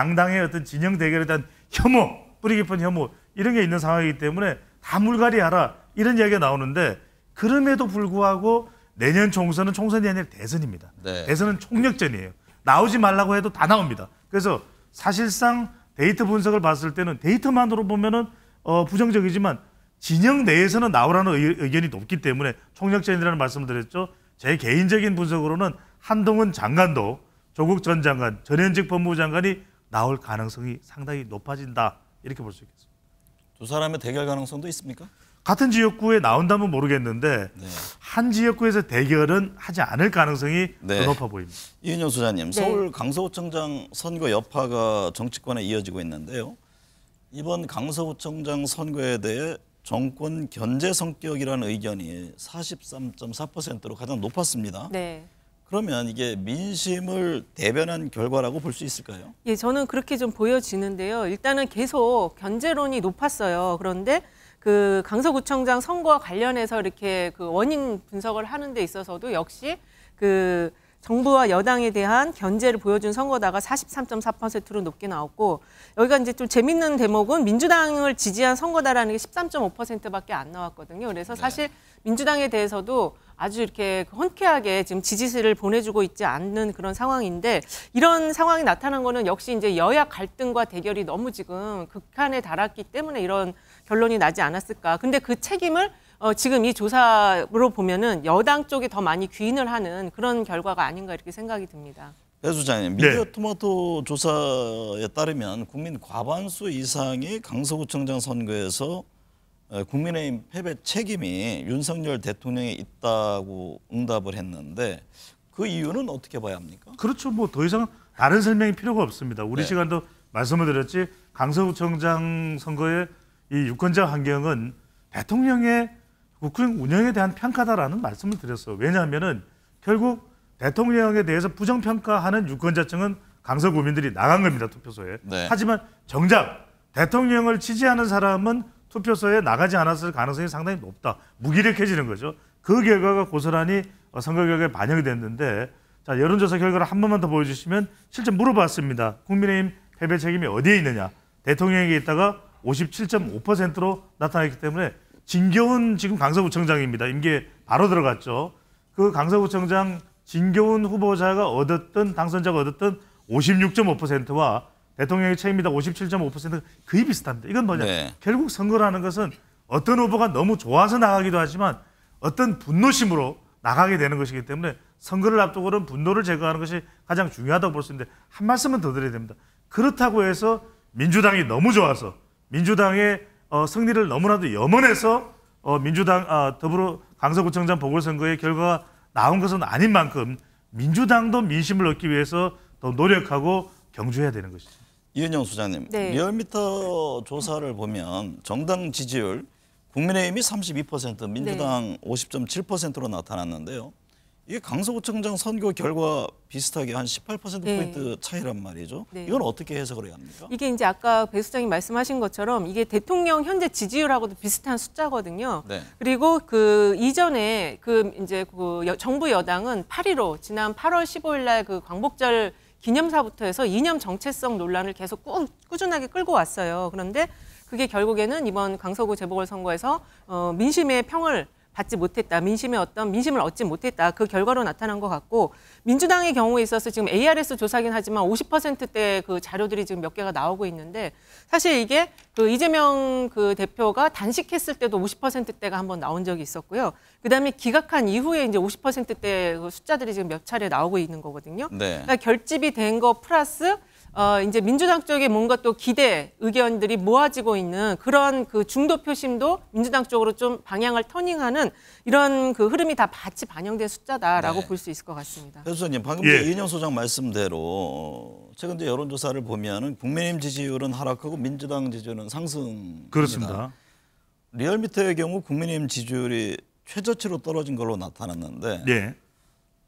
어떤 진영 대결에 대한 혐오, 뿌리 깊은 혐오 이런 게 있는 상황이기 때문에 다 물갈이하라 이런 이야기가 나오는데 그럼에도 불구하고 내년 총선은 총선이 아니라 대선입니다. 대선은 총력전이에요. 나오지 말라고 해도 다 나옵니다. 그래서 사실상 데이터 분석을 봤을 때는 데이터만으로 보면은 부정적이지만 진영 내에서는 나오라는 의견이 높기 때문에 총력전이라는 말씀을 드렸죠. 제 개인적인 분석으로는 한동훈 장관도 조국 전 장관, 전현직 법무부 장관이 나올 가능성이 상당히 높아진다. 이렇게 볼 수 있겠습니다. 두 사람의 대결 가능성도 있습니까? 같은 지역구에 나온다면 모르겠는데 한 지역구에서 대결은 하지 않을 가능성이 더 높아 보입니다. 이은영 소장님, 서울 강서구청장 선거 여파가 정치권에 이어지고 있는데요. 이번 강서구청장 선거에 대해 정권 견제 성격이라는 의견이 43.4%로 가장 높았습니다. 그러면 이게 민심을 대변한 결과라고 볼 수 있을까요? 예, 저는 그렇게 좀 보여지는데요. 일단은 계속 견제론이 높았어요. 그런데 그 강서구청장 선거와 관련해서 이렇게 그 원인 분석을 하는 데 있어서도 역시 그 정부와 여당에 대한 견제를 보여준 선거다가 43.4%로 높게 나왔고, 여기가 이제 좀 재밌는 대목은 민주당을 지지한 선거다라는 게 13.5%밖에 안 나왔거든요. 그래서 사실 민주당에 대해서도 아주 이렇게 흔쾌하게 지금 지지세를 보내주고 있지 않는 그런 상황인데, 이런 상황이 나타난 거는 역시 이제 여야 갈등과 대결이 너무 지금 극한에 달았기 때문에 이런 결론이 나지 않았을까. 근데 그 책임을 지금 이 조사로 보면은 여당 쪽이 더 많이 귀인을 하는 그런 결과가 아닌가 이렇게 생각이 듭니다. 배 수장님, 미디어토마토 조사에 따르면 국민 과반수 이상이 강서구청장 선거에서 국민의힘 패배 책임이 윤석열 대통령에 있다고 응답을 했는데 그 이유는 어떻게 봐야 합니까? 그렇죠. 뭐 더 이상 다른 설명이 필요가 없습니다. 우리 시간도 말씀을 드렸지, 강서구청장 선거의 이 유권자 환경은 대통령의 국정 운영에 대한 평가다라는 말씀을 드렸어요. 왜냐하면은 결국 대통령에 대해서 부정평가하는 유권자층은 강서구민들이 나간 겁니다, 투표소에. 하지만 정작 대통령을 지지하는 사람은 투표소에 나가지 않았을 가능성이 상당히 높다. 무기력해지는 거죠. 그 결과가 고스란히 선거 결과에 반영이 됐는데, 자, 여론조사 결과를 한 번만 더 보여주시면 실제 물어봤습니다. 국민의힘 패배 책임이 어디에 있느냐. 대통령에게 있다가 57.5%로 나타났기 때문에 진교훈 지금 강서구청장입니다. 임기에 바로 들어갔죠. 그 강서구청장 진교훈 후보자가 얻었던, 당선자가 얻었던 56.5%와 대통령의 책임이다 57.5%가 거의 비슷합니다. 이건 뭐냐? 결국 선거라는 것은 어떤 후보가 너무 좋아서 나가기도 하지만 어떤 분노심으로 나가게 되는 것이기 때문에 선거를 앞두고는 분노를 제거하는 것이 가장 중요하다고 볼 수 있는데, 한 말씀은 더 드려야 됩니다. 그렇다고 해서 민주당이 너무 좋아서 민주당의 승리를 너무나도 염원해서 민주당 더불어 강서구청장 보궐선거의 결과가 나온 것은 아닌 만큼 민주당도 민심을 얻기 위해서 더 노력하고 경주해야 되는 것이죠. 이은영 소장님, 네. 리얼미터 조사를 보면 정당 지지율 국민의힘이 32%, 민주당 50.7%로 나타났는데요. 이게 강서구청장 선거 결과 비슷하게 한 18%포인트 차이란 말이죠. 네. 이건 어떻게 해석을 해야 합니까? 이게 이제 아까 배 수장님 말씀하신 것처럼 이게 대통령 현재 지지율하고도 비슷한 숫자거든요. 네. 그리고 그 이전에 정부 여당은 8.15 지난 8월 15일 날 그 광복절 기념사부터 해서 이념 정체성 논란을 계속 꾸준하게 끌고 왔어요. 그런데 그게 결국에는 이번 강서구 재보궐선거에서 민심의 평을 받지 못했다. 민심을 얻지 못했다. 그 결과로 나타난 것 같고, 민주당의 경우에 있어서 지금 ARS 조사긴 하지만 50%대 그 자료들이 지금 몇 개가 나오고 있는데, 사실 이게 그 이재명 그 대표가 단식했을 때도 50%대가 한번 나온 적이 있었고요. 그다음에 기각한 이후에 이제 50%대 그 숫자들이 지금 몇 차례 나오고 있는 거거든요. 네. 그러니까 결집이 된 거 플러스 이제 민주당 쪽에 뭔가 또 기대 의견들이 모아지고 있는 그런 그 중도 표심도 민주당 쪽으로 좀 방향을 터닝하는 이런 그 흐름이 다 같이 반영된 숫자다라고 네. 볼 수 있을 것 같습니다. 교수님, 방금 이은영 소장 말씀대로 최근 이제 여론조사를 보면은 국민의힘 지지율은 하락하고 민주당 지지율은 상승입니다. 그렇습니다. 리얼미터의 경우 국민의힘 지지율이 최저치로 떨어진 걸로 나타났는데 네.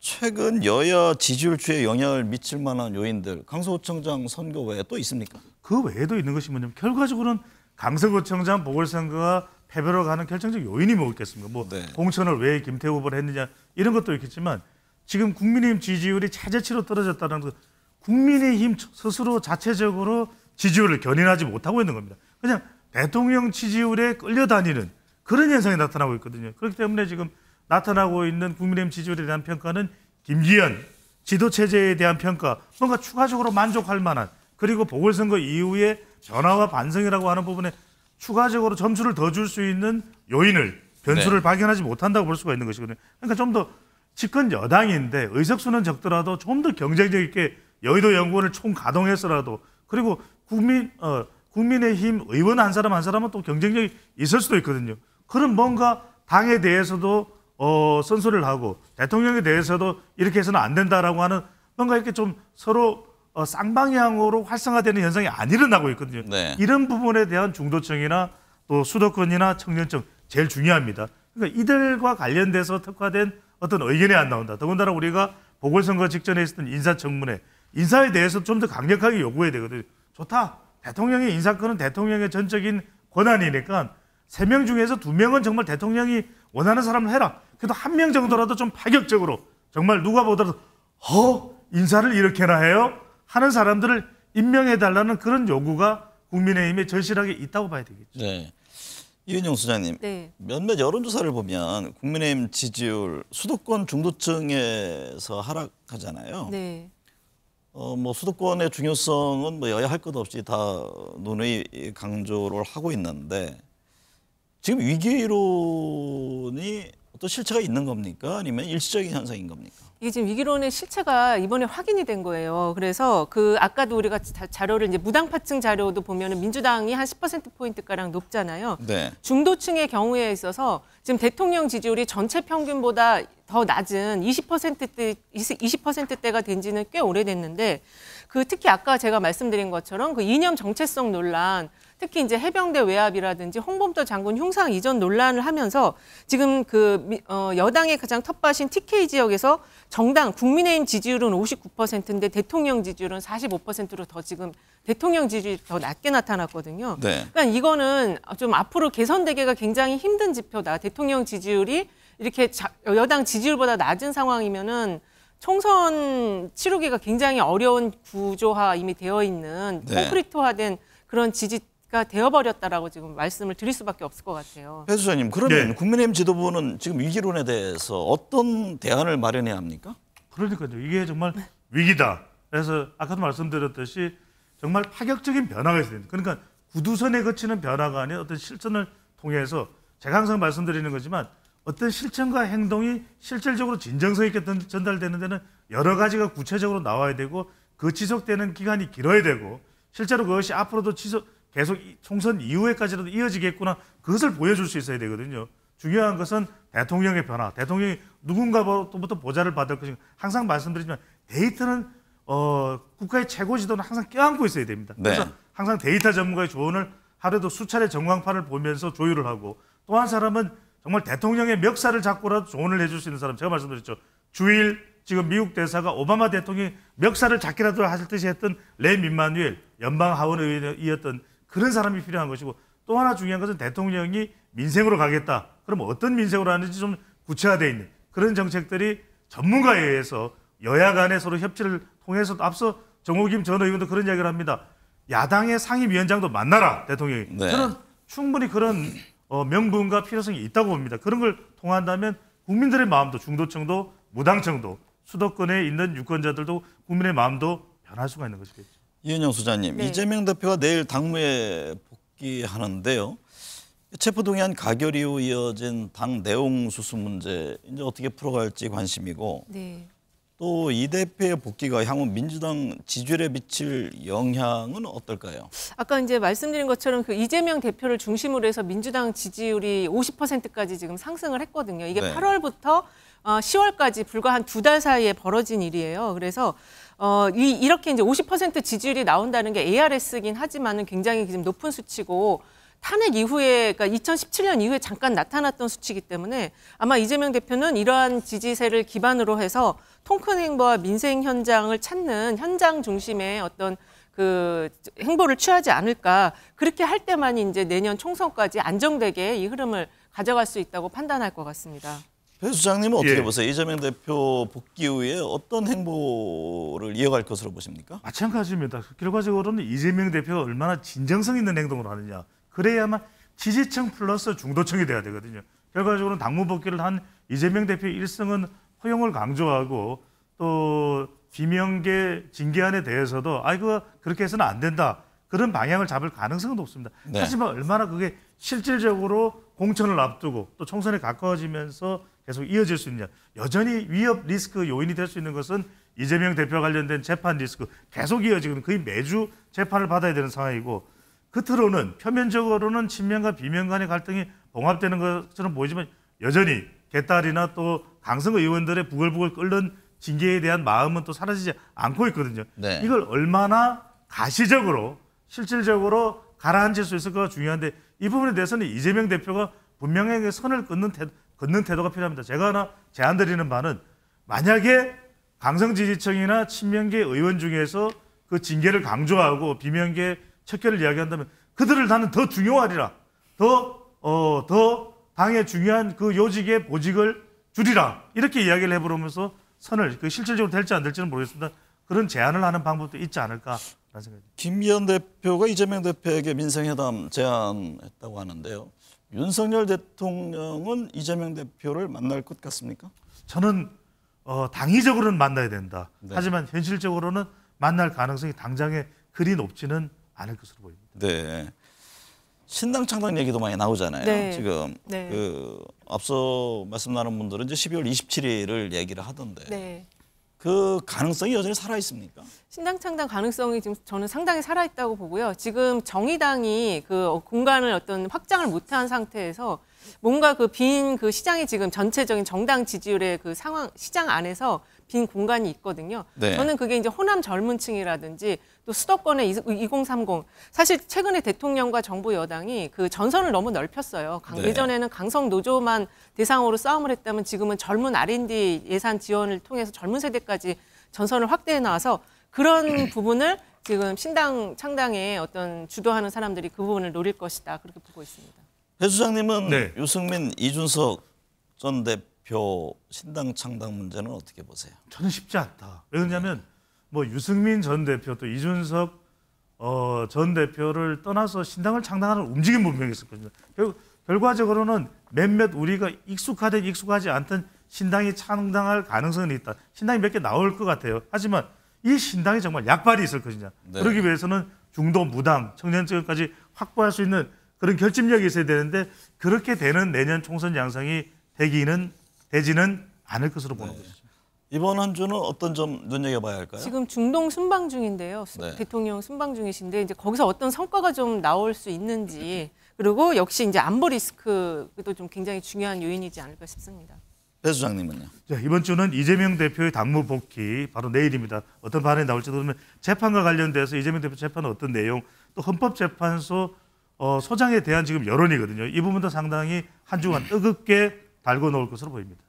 최근 여야 지지율추에 영향을 미칠 만한 요인들 강서구청장 선거 외에 또 있습니까? 그 외에도 있는 것이 뭐냐면 결과적으로는 강서구청장 보궐선거가 패배로 가는 결정적 요인이 뭐 있겠습니까? 뭐 네. 공천을 왜 김태우 후보를 했느냐 이런 것도 있겠지만 지금 국민의힘 지지율이 최저치로 떨어졌다는 것, 국민의힘 스스로 자체적으로 지지율을 견인하지 못하고 있는 겁니다. 그냥 대통령 지지율에 끌려다니는 그런 현상이 나타나고 있거든요. 그렇기 때문에 지금 나타나고 있는 국민의힘 지지율에 대한 평가는 김기현 지도체제에 대한 평가, 뭔가 추가적으로 만족할 만한, 그리고 보궐선거 이후에 변화와 반성이라고 하는 부분에 추가적으로 점수를 더 줄 수 있는 요인을, 변수를 발견하지 못한다고 볼 수가 있는 것이거든요. 그러니까 좀 더 집권 여당인데 의석수는 적더라도 좀 더 경쟁력 있게 여의도 연구원을 총가동해서라도, 그리고 국민의힘 의원 한 사람 한 사람은 또 경쟁력이 있을 수도 있거든요. 그런 뭔가 당에 대해서도 선수를 하고 대통령에 대해서도 이렇게 해서는 안 된다라고 하는 뭔가 이렇게 좀 서로 쌍방향으로 활성화되는 현상이 안 일어나고 있거든요. 네. 이런 부분에 대한 중도층이나 또 수도권이나 청년층 제일 중요합니다. 그러니까 이들과 관련돼서 특화된 어떤 의견이 안 나온다. 더군다나 우리가 보궐선거 직전에 있었던 인사청문회, 인사에 대해서 좀 더 강력하게 요구해야 되거든요. 좋다. 대통령의 인사권은 대통령의 전적인 권한이니까 3명 중에서 2명은 정말 대통령이 원하는 사람을 해라. 그래도 1명 정도라도 좀 파격적으로 정말 누가 보더라도 인사를 이렇게나 해요? 하는 사람들을 임명해달라는 그런 요구가 국민의힘에 절실하게 있다고 봐야 되겠죠. 네. 이은영 소장님, 네. 몇몇 여론조사를 보면 국민의힘 지지율 수도권 중도층에서 하락하잖아요. 네. 뭐 수도권의 중요성은 뭐 여야 할 것 없이 다 누누이 강조를 하고 있는데 지금 위기 이론이 어떤 실체가 있는 겁니까? 아니면 일시적인 현상인 겁니까? 이게 지금 위기론의 실체가 이번에 확인이 된 거예요. 그래서 그 아까도 우리가 자료를 이제 무당파층 자료도 보면은 민주당이 한 10%포인트가량 높잖아요. 네. 중도층의 경우에 있어서 지금 대통령 지지율이 전체 평균보다 더 낮은 20%대가 된 지는 꽤 오래됐는데, 그 특히 아까 제가 말씀드린 것처럼 그 이념 정체성 논란, 특히 이제 해병대 외압이라든지 홍범도 장군 흉상 이전 논란을 하면서 지금 그 여당의 가장 텃밭인 TK 지역에서 정당 국민의힘 지지율은 59%인데 대통령 지지율은 45%로 더 지금 대통령 지지율이 더 낮게 나타났거든요. 네. 그러니까 이거는 좀 앞으로 개선되기가 굉장히 힘든 지표다. 대통령 지지율이 이렇게 여당 지지율보다 낮은 상황이면은 총선 치르기가 굉장히 어려운 구조화 이미 되어 있는 콘크리트화된 그런 지지가 되어버렸다라고 지금 말씀을 드릴 수밖에 없을 것 같아요. 배 수장님, 그러면 국민의힘 지도부는 지금 위기론에 대해서 어떤 대안을 마련해야 합니까? 그러니까요. 이게 정말 위기다. 그래서 아까도 말씀드렸듯이 정말 파격적인 변화가 있어야 됩니다. 그러니까 구두선에 거치는 변화가 아닌 어떤 실천을 통해서 제가 항상 말씀드리는 거지만 어떤 실천과 행동이 실질적으로 진정성 있게 전달되는 데는 여러 가지가 구체적으로 나와야 되고 그 지속되는 기간이 길어야 되고 실제로 그것이 앞으로도 계속 총선 이후에까지라도 이어지겠구나, 그것을 보여줄 수 있어야 되거든요. 중요한 것은 대통령의 변화, 대통령이 누군가부터 보좌를 받을 것인가. 항상 말씀드리지만 데이터는 국가의 최고 지도는 항상 껴안고 있어야 됩니다. 네. 그래서 항상 데이터 전문가의 조언을 하루에도 수차례 전광판을 보면서 조율을 하고, 또 한 사람은 정말 대통령의 멱살을 잡고라도 조언을 해줄 수 있는 사람. 제가 말씀드렸죠. 주일 지금 미국 대사가 오바마 대통령이 멱살을 잡기라도 하실 듯이 했던 레 민마누엘 연방 하원 의원이었던 그런 사람이 필요한 것이고, 또 하나 중요한 것은 대통령이 민생으로 가겠다. 그럼 어떤 민생으로 하는지 좀 구체화되어 있는 그런 정책들이 전문가에 의해서 여야 간에 서로 협치를 통해서, 앞서 정호김 전 의원도 그런 이야기를 합니다. 야당의 상임위원장도 만나라, 대통령이. 네. 저는 충분히 그런 명분과 필요성이 있다고 봅니다. 그런 걸 통한다면 국민들의 마음도, 중도층도 무당층도 수도권에 있는 유권자들도 국민의 마음도 변할 수가 있는 것이겠죠. 이은영 소장님, 네. 이재명 대표가 내일 당무에 복귀하는데요. 체포동의안 가결 이후 이어진 당 내용 수수 문제 이제 어떻게 풀어갈지 관심이고, 네. 또 이 대표의 복귀가 향후 민주당 지지율에 미칠 영향은 어떨까요? 아까 이제 말씀드린 것처럼 그 이재명 대표를 중심으로 해서 민주당 지지율이 50%까지 지금 상승을 했거든요. 이게 네. 8월부터 10월까지 불과 한 2달 사이에 벌어진 일이에요. 그래서 이렇게 이제 50% 지지율이 나온다는 게 ARS긴 하지만은 굉장히 지금 높은 수치고, 탄핵 이후에, 그러니까 2017년 이후에 잠깐 나타났던 수치이기 때문에 아마 이재명 대표는 이러한 지지세를 기반으로 해서 통큰 행보와 민생 현장을 찾는 현장 중심의 어떤 그 행보를 취하지 않을까. 그렇게 할 때만이 이제 내년 총선까지 안정되게 이 흐름을 가져갈 수 있다고 판단할 것 같습니다. 배 수장님은 어떻게 예. 보세요? 이재명 대표 복귀 후에 어떤 행보를 이어갈 것으로 보십니까? 마찬가지입니다. 결과적으로는 이재명 대표가 얼마나 진정성 있는 행동을 하느냐. 그래야만 지지층 플러스 중도층이 돼야 되거든요. 결과적으로는 당무 복귀를 한 이재명 대표의 일성은 허용을 강조하고, 또 비명계 징계안에 대해서도 아이고 그렇게 해서는 안 된다. 그런 방향을 잡을 가능성은 높습니다. 네. 하지만 얼마나 그게 실질적으로 공천을 앞두고 또 총선에 가까워지면서 계속 이어질 수 있느냐. 여전히 위협 리스크 요인이 될 수 있는 것은 이재명 대표와 관련된 재판 리스크 계속 이어지고 거의 매주 재판을 받아야 되는 상황이고, 겉으로는 표면적으로는 친명과 비명 간의 갈등이 봉합되는 것처럼 보이지만 여전히 개딸이나 또 강성 의원들의 부글부글 끓는 징계에 대한 마음은 또 사라지지 않고 있거든요. 네. 이걸 얼마나 가시적으로 실질적으로 가라앉힐 수 있을까가 중요한데, 이 부분에 대해서는 이재명 대표가 분명하게 선을 긋는 태도가 필요합니다. 제가 하나 제안드리는 바는, 만약에 강성 지지층이나 친명계 의원 중에서 그 징계를 강조하고 비명계 척결을 이야기한다면 그들을 나는 더 중요하리라. 더 당의 중요한 그 요직의 보직을 줄이라. 이렇게 이야기를 해보면서 선을, 그 실질적으로 될지 안 될지는 모르겠습니다. 그런 제안을 하는 방법도 있지 않을까라는 생각입니다. 김기현 대표가 이재명 대표에게 민생회담 제안했다고 하는데요. 윤석열 대통령은 이재명 대표를 만날 것 같습니까? 저는 당위적으로는 만나야 된다. 네. 하지만 현실적으로는 만날 가능성이 당장에 그리 높지는 않을 것으로 보입니다. 네. 신당 창당 얘기도 많이 나오잖아요. 네. 지금 네. 그 앞서 말씀 나눈 분들은 이제 12월 27일을 얘기를 하던데 네. 그 가능성이 여전히 살아 있습니까? 신당 창당 가능성이 지금 저는 상당히 살아있다고 보고요. 지금 정의당이 그 공간을 어떤 확장을 못한 상태에서 뭔가 그 빈 그 시장이 지금 전체적인 정당 지지율의 그 상황, 시장 안에서 빈 공간이 있거든요. 네. 저는 그게 이제 호남 젊은 층이라든지 또 수도권의 2030. 사실 최근에 대통령과 정부 여당이 그 전선을 너무 넓혔어요. 네. 예전에는 강성 노조만 대상으로 싸움을 했다면 지금은 젊은 R&D 예산 지원을 통해서 젊은 세대까지 전선을 확대해 나와서 그런 부분을 지금 신당 창당에 어떤 주도하는 사람들이 그 부분을 노릴 것이다. 그렇게 보고 있습니다. 배 수장님은 네. 유승민, 이준석 전 대표 신당 창당 문제는 어떻게 보세요? 저는 쉽지 않다. 왜냐하면 뭐 유승민 전 대표 또 이준석 전 대표를 떠나서 신당을 창당하는 움직임 분명히 있었거든요. 결과적으로는 몇몇 우리가 익숙하든 익숙하지 않든 신당이 창당할 가능성은 있다. 신당이 몇 개 나올 것 같아요. 하지만 이 신당이 정말 약발이 있을 것이냐. 네. 그러기 위해서는 중도, 무당, 청년층까지 확보할 수 있는 그런 결집력이 있어야 되는데 그렇게 되는 내년 총선 양상이 되지는 않을 것으로 보는 네. 것이죠. 이번 한 주는 어떤 점 눈여겨봐야 할까요? 지금 중동 순방 중인데요. 네. 대통령 순방 중이신데 이제 거기서 어떤 성과가 좀 나올 수 있는지 그리고 역시 이제 안보 리스크도 좀 굉장히 중요한 요인이지 않을까 싶습니다. 배 수장님은요? 자, 이번 주는 이재명 대표의 당무 복귀 바로 내일입니다. 어떤 발언이 나올지 모르면 재판과 관련돼서 이재명 대표 재판은 어떤 내용, 또 헌법재판소 소장에 대한 지금 여론이거든요. 이 부분도 상당히 한 주간 뜨겁게 달고 놓을 것으로 보입니다.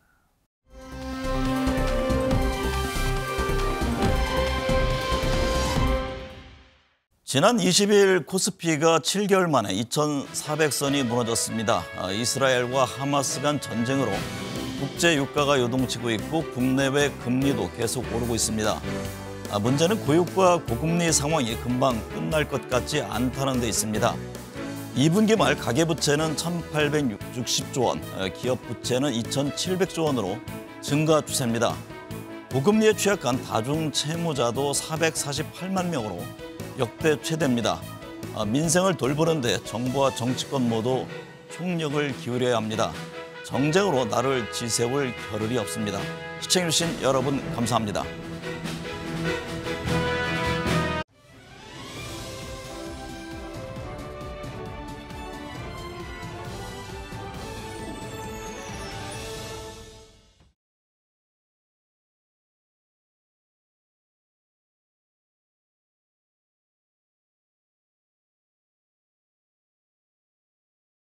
지난 20일 코스피가 7개월 만에 2,400선이 무너졌습니다. 이스라엘과 하마스 간 전쟁으로 국제 유가가 요동치고 있고 국내외 금리도 계속 오르고 있습니다. 문제는 고유가 고금리 상황이 금방 끝날 것 같지 않다는 데 있습니다. 2분기 말 가계부채는 1,860조 원, 기업 부채는 2,700조 원으로 증가 추세입니다. 고금리에 취약한 다중채무자도 448만 명으로 역대 최대입니다. 민생을 돌보는데 정부와 정치권 모두 총력을 기울여야 합니다. 정쟁으로 나를 지새울 겨를이 없습니다. 시청해주신 여러분 감사합니다.